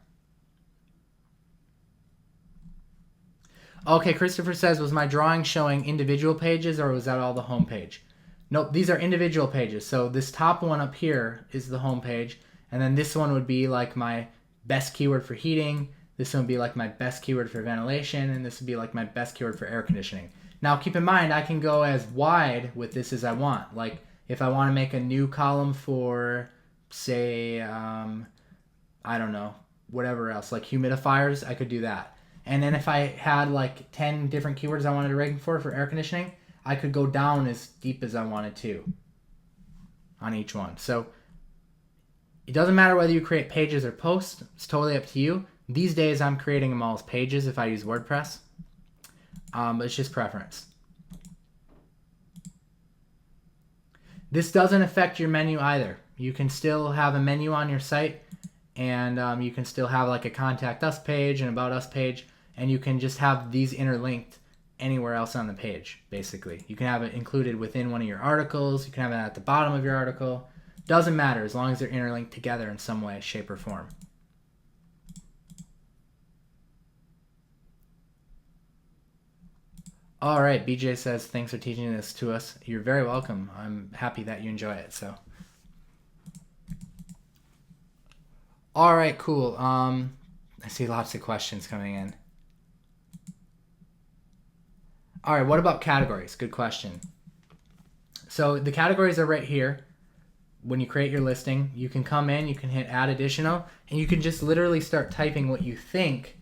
Okay, Christopher says, was my drawing showing individual pages or was that all the home page? Nope, these are individual pages. So this top one up here is the home page, and then this one would be like my best keyword for heating, this one would be like my best keyword for ventilation, and this would be like my best keyword for air conditioning. Now keep in mind, I can go as wide with this as I want. Like if I want to make a new column for, say, I don't know, whatever else, like humidifiers, I could do that. And then if I had like 10 different keywords I wanted to rank for air conditioning, I could go down as deep as I wanted to. on each one. So it doesn't matter whether you create pages or posts. It's totally up to you. These days, I'm creating them all as pages if I use WordPress. But it's just preference. This doesn't affect your menu either. You can still have a menu on your site, and you can still have like a contact us page and about us page, and you can just have these interlinked anywhere else on the page, basically. You can have it included within one of your articles. You can have it at the bottom of your article. Doesn't matter as long as they're interlinked together in some way, shape, or form. All right, BJ says, thanks for teaching this to us. You're very welcome. I'm happy that you enjoy it. So, all right, cool. I see lots of questions coming in. All right, what about categories? Good question. So the categories are right here. When you create your listing, you can come in, you can hit add additional, and you can just literally start typing what you think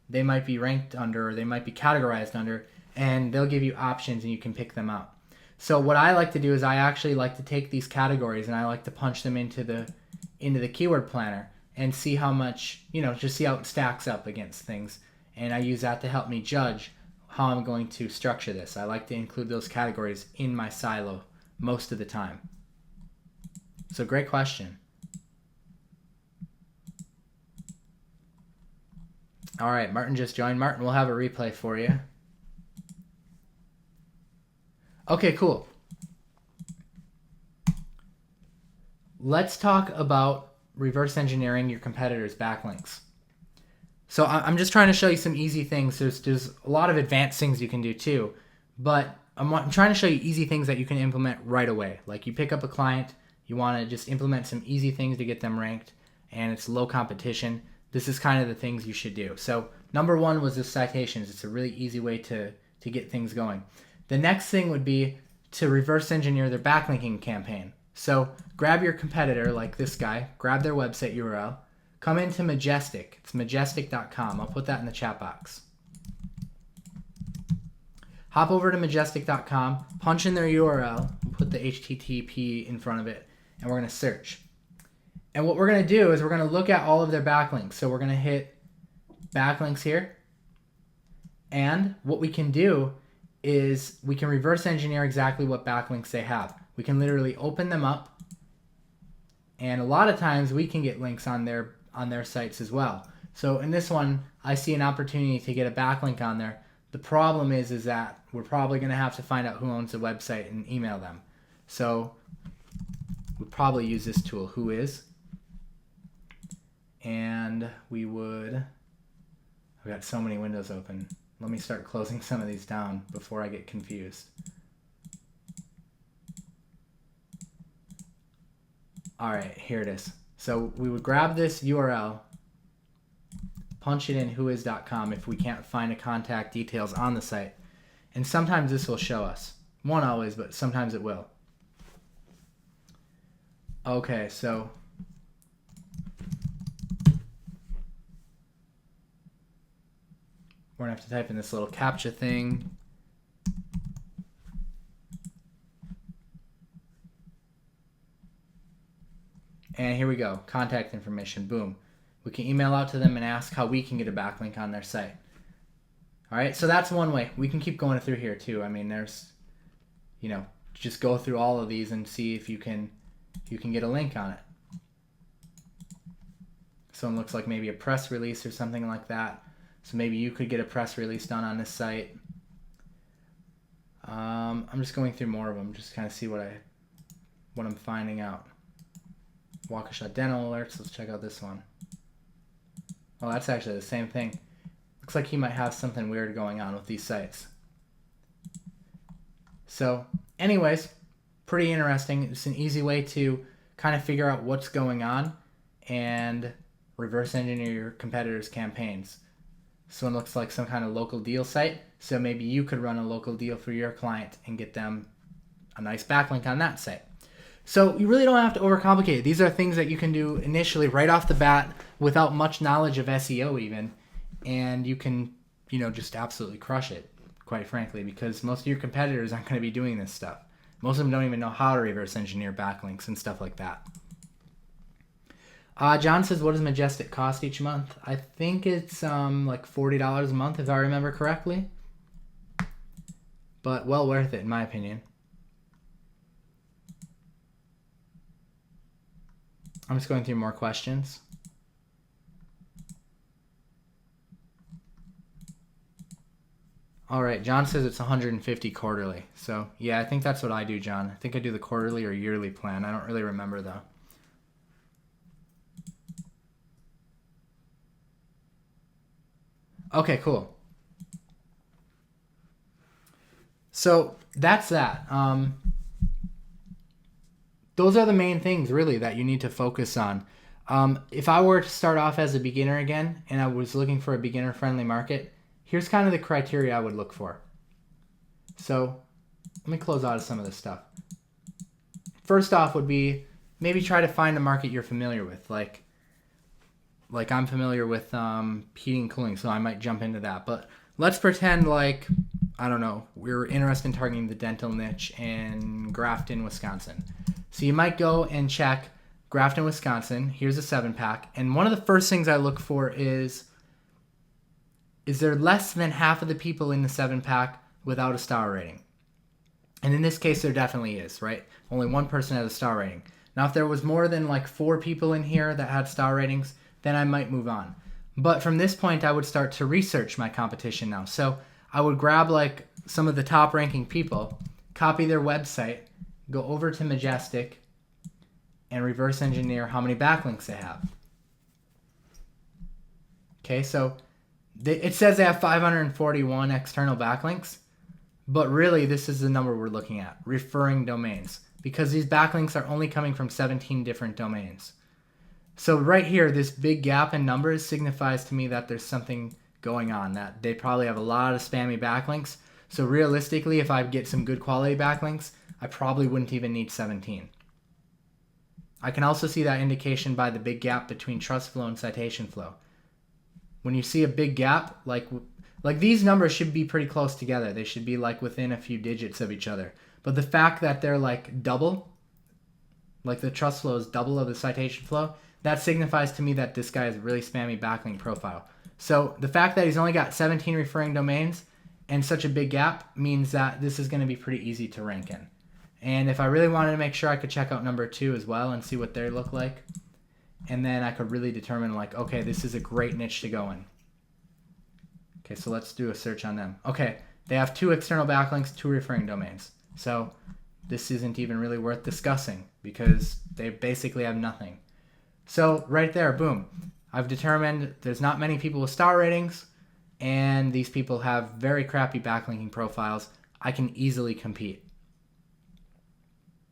they might be ranked under or they might be categorized under, and they'll give you options and you can pick them out. So what I like to do is I actually like to take these categories and I like to punch them into the keyword planner and see how much, just see how it stacks up against things. And I use that to help me judge how I'm going to structure this. I like to include those categories in my silo most of the time. So great question. All right, Martin just joined. Martin, we'll have a replay for you. Okay, cool. Let's talk about reverse engineering your competitors' backlinks. So I'm just trying to show you some easy things. There's a lot of advanced things you can do too, but I'm trying to show you easy things that you can implement right away. Like you pick up a client, you want to just implement some easy things to get them ranked, and it's low competition. This is kind of the things you should do. So number one was the citations. It's a really easy way to get things going. The next thing would be to reverse engineer their backlinking campaign. So grab your competitor, like this guy, grab their website URL, come into Majestic. It's majestic.com. I'll put that in the chat box. Hop over to majestic.com, punch in their URL, put the HTTP in front of it, and we're going to search. And what we're going to do is we're going to look at all of their backlinks. So we're going to hit backlinks here. And what we can do is we can reverse engineer exactly what backlinks they have. We can literally open them up, and a lot of times we can get links on their sites as well. So in this one, I see an opportunity to get a backlink on there. The problem is that we're probably going to have to find out who owns the website and email them. So we'd probably use this tool, Who Is, and we would. I've got so many windows open. Let me start closing some of these down before I get confused. All right, here it is. So we would grab this URL, punch it in whois.com if we can't find a contact details on the site. And sometimes this will show us. Won't always, but sometimes it will. Okay, so we're going to have to type in this little CAPTCHA thing. And here we go, contact information, boom. We can email out to them and ask how we can get a backlink on their site. All right, so that's one way. We can keep going through here too. I mean, there's, just go through all of these and see if you can get a link on it. So it looks like maybe a press release or something like that. So maybe you could get a press release done on this site. I'm just going through more of them, just kind of see what I'm finding out. Waukesha Dental Alerts. Let's check out this one. Oh, that's actually the same thing. Looks like he might have something weird going on with these sites. So, anyways, pretty interesting. It's an easy way to kind of figure out what's going on and reverse engineer your competitors' campaigns. This one looks like some kind of local deal site. So maybe you could run a local deal for your client and get them a nice backlink on that site. So you really don't have to overcomplicate it. These are things that you can do initially right off the bat without much knowledge of SEO even. And you can, just absolutely crush it, quite frankly, because most of your competitors aren't going to be doing this stuff. Most of them don't even know how to reverse engineer backlinks and stuff like that. John says, what does Majestic cost each month? I think it's like $40 a month if I remember correctly. But well worth it in my opinion. I'm just going through more questions. All right, John says it's 150 quarterly. So yeah, I think that's what I do, John. I think I do the quarterly or yearly plan. I don't really remember though. Okay, cool. So that's that. Those are the main things really that you need to focus on. If I were to start off as a beginner again and I was looking for a beginner friendly market, here's kind of the criteria I would look for. So let me close out of some of this stuff. First off would be maybe try to find a market you're familiar with. Like I'm familiar with heating and cooling, so I might jump into that. But let's pretend like, I don't know, we're interested in targeting the dental niche in Grafton, Wisconsin. So you might go and check Grafton, Wisconsin. Here's a 7-pack. And one of the first things I look for is there less than half of the people in the 7-pack without a star rating? And in this case, there definitely is, right? Only one person has a star rating. Now, if there was more than like 4 people in here that had star ratings, then I might move on. But from this point, I would start to research my competition now. So I would grab like some of the top ranking people, copy their website, go over to Majestic, and reverse engineer how many backlinks they have. Okay, so it says they have 541 external backlinks, but really this is the number we're looking at, referring domains, because these backlinks are only coming from 17 different domains. So right here, this big gap in numbers signifies to me that there's something going on, that they probably have a lot of spammy backlinks. So realistically, if I get some good quality backlinks, I probably wouldn't even need 17. I can also see that indication by the big gap between trust flow and citation flow. When you see a big gap, like these numbers should be pretty close together. They should be like within a few digits of each other. But the fact that they're like double, like the trust flow is double of the citation flow, that signifies to me that this guy has a really spammy backlink profile. So the fact that he's only got 17 referring domains and such a big gap means that this is going to be pretty easy to rank in. And if I really wanted to make sure, I could check out number 2 as well and see what they look like. And then I could really determine like, okay, this is a great niche to go in. Okay, so let's do a search on them. Okay, they have 2 external backlinks, 2 referring domains. So this isn't even really worth discussing because they basically have nothing. So right there, boom. I've determined there's not many people with star ratings and these people have very crappy backlinking profiles. I can easily compete.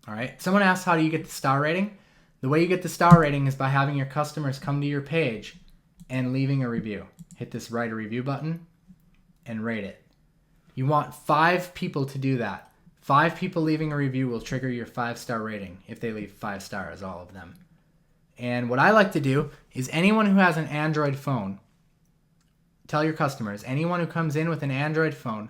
All right. Someone asked, how do you get the star rating? The way you get the star rating is by having your customers come to your page and leaving a review. Hit this write a review button and rate it. You want 5 people to do that. 5 people leaving a review will trigger your 5-star rating if they leave 5 stars, all of them. And what I like to do is anyone who has an Android phone, tell your customers, anyone who comes in with an Android phone,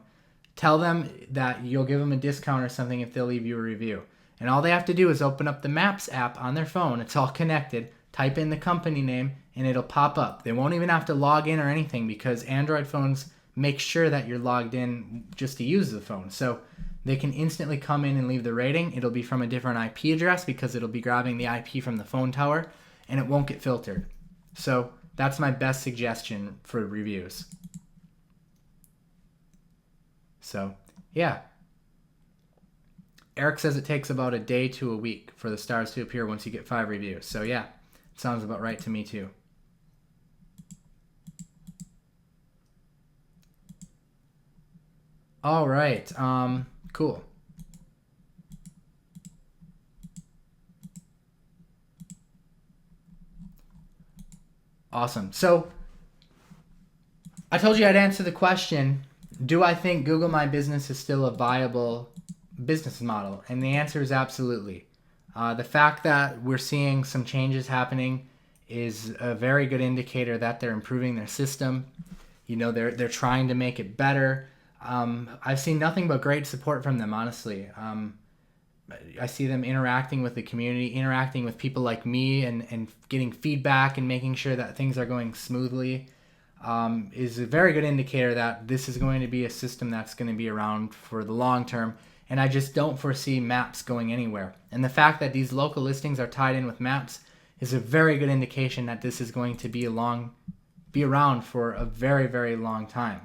tell them that you'll give them a discount or something if they'll leave you a review. And all they have to do is open up the Maps app on their phone. It's all connected. Type in the company name and it'll pop up. They won't even have to log in or anything because Android phones make sure that you're logged in just to use the phone. So they can instantly come in and leave the rating. It'll be from a different IP address because it'll be grabbing the IP from the phone tower and it won't get filtered. So that's my best suggestion for reviews. So yeah. Eric says it takes about a day to a week for the stars to appear once you get 5 reviews. So yeah, it sounds about right to me too. All right, cool. Awesome. So I told you I'd answer the question, do I think Google My Business is still a viable business model? And the answer is absolutely. The fact that we're seeing some changes happening is a very good indicator that they're improving their system. You know, they're trying to make it better. I've seen nothing but great support from them, honestly. I see them interacting with the community, interacting with people like me, and getting feedback and making sure that things are going smoothly, is a very good indicator that this is going to be a system that's going to be around for the long term. And I just don't foresee maps going anywhere. And the fact that these local listings are tied in with maps is a very good indication that this is going to be around for a very, very long time.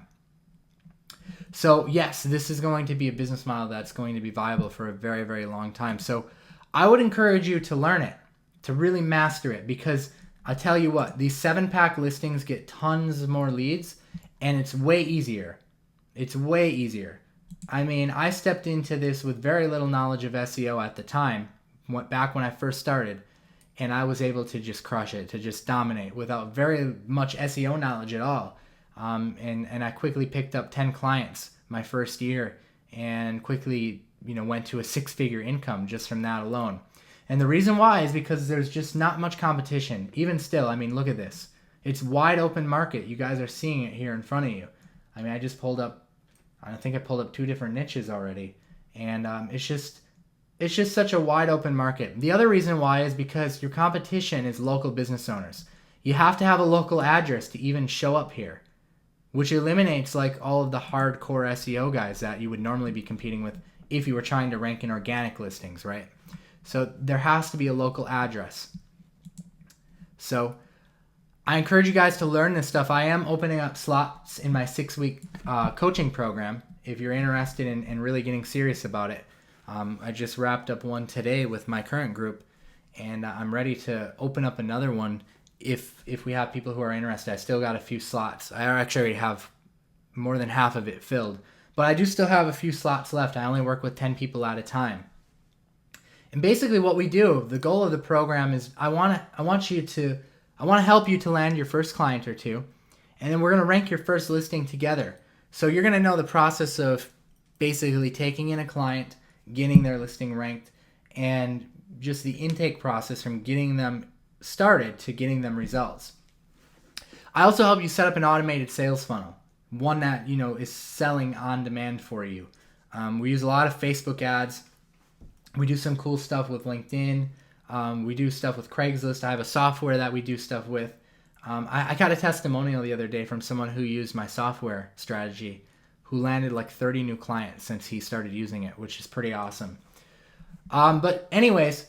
So yes, this is going to be a business model that's going to be viable for a very, very long time. So I would encourage you to learn it, to really master it, because I'll tell you what, these 7-pack listings get tons more leads, and it's way easier. It's way easier. I mean, I stepped into this with very little knowledge of SEO at the time, back when I first started, and I was able to just crush it, to just dominate without very much SEO knowledge at all. And I quickly picked up 10 clients my first year, and quickly, went to a 6-figure income just from that alone. And the reason why is because there's just not much competition. Even still, I mean, look at this. It's wide open market. You guys are seeing it here in front of you. I mean, I think I pulled up 2 different niches already. And it's just such a wide open market. The other reason why is because your competition is local business owners. You have to have a local address to even show up here, which eliminates like all of the hardcore SEO guys that you would normally be competing with if you were trying to rank in organic listings, right? So there has to be a local address. So I encourage you guys to learn this stuff. I am opening up slots in my 6-week coaching program if you're interested in really getting serious about it. I just wrapped up one today with my current group, and I'm ready to open up another one if we have people who are interested. I still got a few slots. I actually already have more than half of it filled, but I do still have a few slots left. I only work with 10 people at a time. And basically what we do, the goal of the program is I want to help you to land your first client or two, and then we're going to rank your first listing together. So you're going to know the process of basically taking in a client, getting their listing ranked, and just the intake process from getting them started to getting them results. I also help you set up an automated sales funnel, one that is selling on demand for you. We use a lot of Facebook ads. We do some cool stuff with LinkedIn. We do stuff with Craigslist. I have a software that we do stuff with. I got a testimonial the other day from someone who used my software strategy, who landed like 30 new clients since he started using it, which is pretty awesome. But anyways,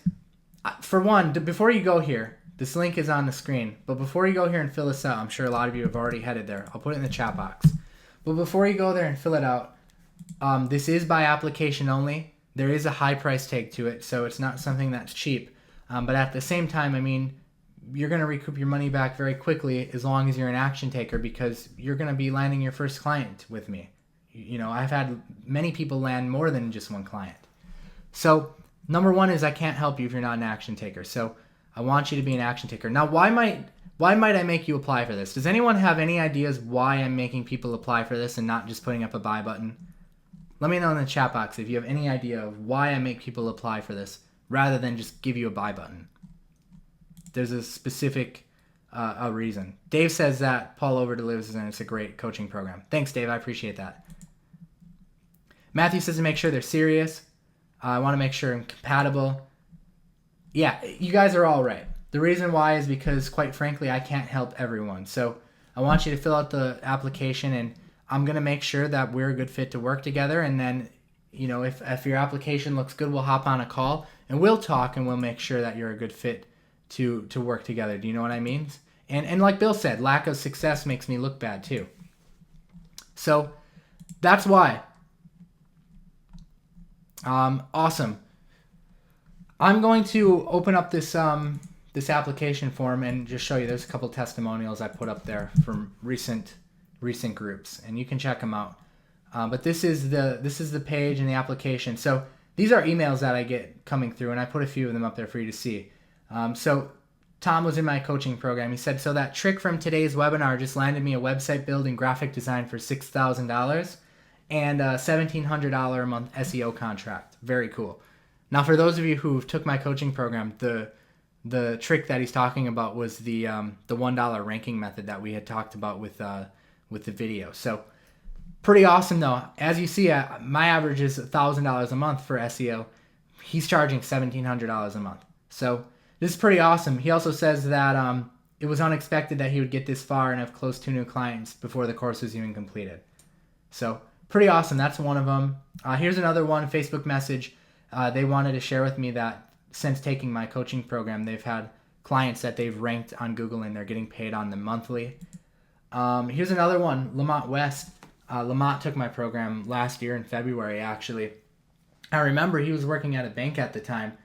for one, before you go here, this link is on the screen, but before you go here and fill this out, I'm sure a lot of you have already headed there. I'll put it in the chat box. But before you go there and fill it out, this is by application only. There is a high price tag to it, so it's not something that's cheap. But at the same time, I mean, you're going to recoup your money back very quickly as long as you're an action taker, because you're going to be landing your first client with me. I've had many people land more than just one client. So number one is I can't help you if you're not an action taker. So I want you to be an action taker. Now, why might I make you apply for this? Does anyone have any ideas why I'm making people apply for this and not just putting up a buy button? Let me know in the chat box if you have any idea of why I make people apply for this rather than just give you a buy button. There's a specific a reason. Dave says that Paul over-delivers and it's a great coaching program. Thanks, Dave. I appreciate that. Matthew says to make sure they're serious. I want to make sure I'm compatible. Yeah, you guys are all right. The reason why is because, quite frankly, I can't help everyone. So I want you to fill out the application, and I'm going to make sure that we're a good fit to work together. And then, if your application looks good, we'll hop on a call and we'll talk, and we'll make sure that you're a good fit to work together. Do you know what I mean? And like Bill said, lack of success makes me look bad too. So that's why. Awesome. I'm going to open up this application form and just show you. There's a couple testimonials I put up there from recent groups, and you can check them out. But this is the page and the application. So these are emails that I get coming through, and I put a few of them up there for you to see. So Tom was in my coaching program. He said, so that trick from today's webinar just landed me a website build and graphic design for $6,000 and a $1,700 a month SEO contract. Very cool. Now, for those of you who took my coaching program, the trick that he's talking about was the $1 ranking method that we had talked about with the video. So pretty awesome though. As you see, my average is $1,000 a month for SEO. he's charging $1,700 a month. So this is pretty awesome. He also says that it was unexpected that he would get this far and have closed 2 new clients before the course was even completed. So pretty awesome. That's one of them. Here's another one, Facebook message. They wanted to share with me that since taking my coaching program, they've had clients that they've ranked on Google and they're getting paid on them monthly. Here's another one, Lamont West. Lamont took my program last year in February, actually. I remember he was working at a bank at the time.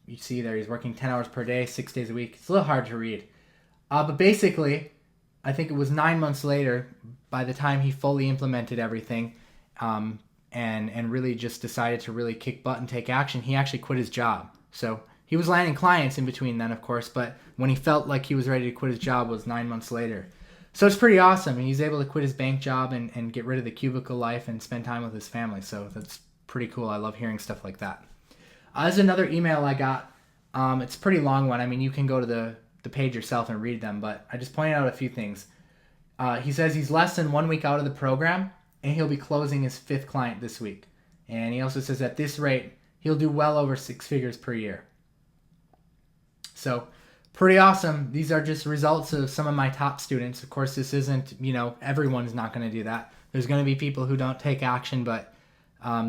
You see there, he's working 10 hours per day, 6 days a week. It's a little hard to read. But basically, I think it was 9 months later, by the time he fully implemented everything, and really just decided to really kick butt and take action, he actually quit his job. So he was landing clients in between then, of course, but when he felt like he was ready to quit his job was 9 months later. So it's pretty awesome. He's able to quit his bank job and get rid of the cubicle life and spend time with his family. So that's pretty cool. I love hearing stuff like that. There's another email I got. It's a pretty long one. I mean, you can go to the page yourself and read them, but I just pointed out a few things. He says he's less than 1 week out of the program, and he'll be closing his 5th client this week. And he also says at this rate, he'll do well over 6 figures per year. So pretty awesome. These are just results of some of my top students. Of course, this isn't, everyone's not going to do that. There's going to be people who don't take action, but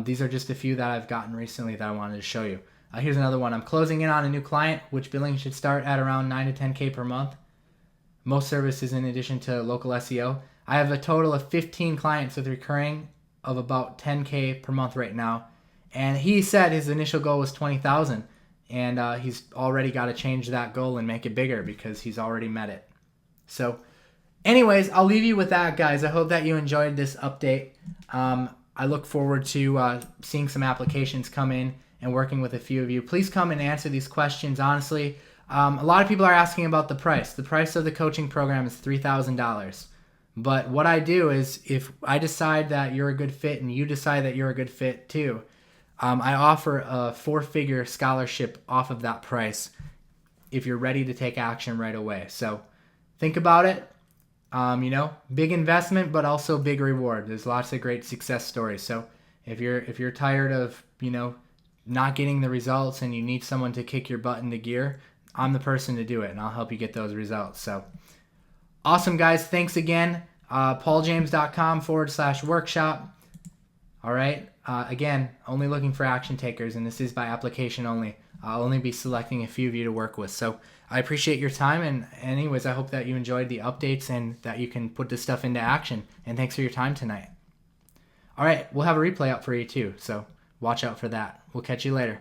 these are just a few that I've gotten recently that I wanted to show you. Here's another one. I'm closing in on a new client, which billing should start at around 9 to 10K per month. Most services in addition to local SEO. I have a total of 15 clients with recurring of about 10K per month right now. And he said his initial goal was 20,000. And he's already got to change that goal and make it bigger because he's already met it. So anyways, I'll leave you with that, guys. I hope that you enjoyed this update. I look forward to seeing some applications come in and working with a few of you. Please come and answer these questions honestly. A lot of people are asking about the price. The price of the coaching program is $3,000. But what I do is if I decide that you're a good fit and you decide that you're a good fit too, I offer a 4-figure scholarship off of that price if you're ready to take action right away. So think about it. Big investment, but also big reward. There's lots of great success stories. So if you're tired of, not getting the results and you need someone to kick your butt into gear, I'm the person to do it, and I'll help you get those results. So awesome, guys. Thanks again. pauljames.com/workshop. All right. Again, only looking for action takers, and this is by application only. I'll only be selecting a few of you to work with. So I appreciate your time, and anyways, I hope that you enjoyed the updates and that you can put this stuff into action. And thanks for your time tonight. All right, we'll have a replay up for you too, so watch out for that. We'll catch you later.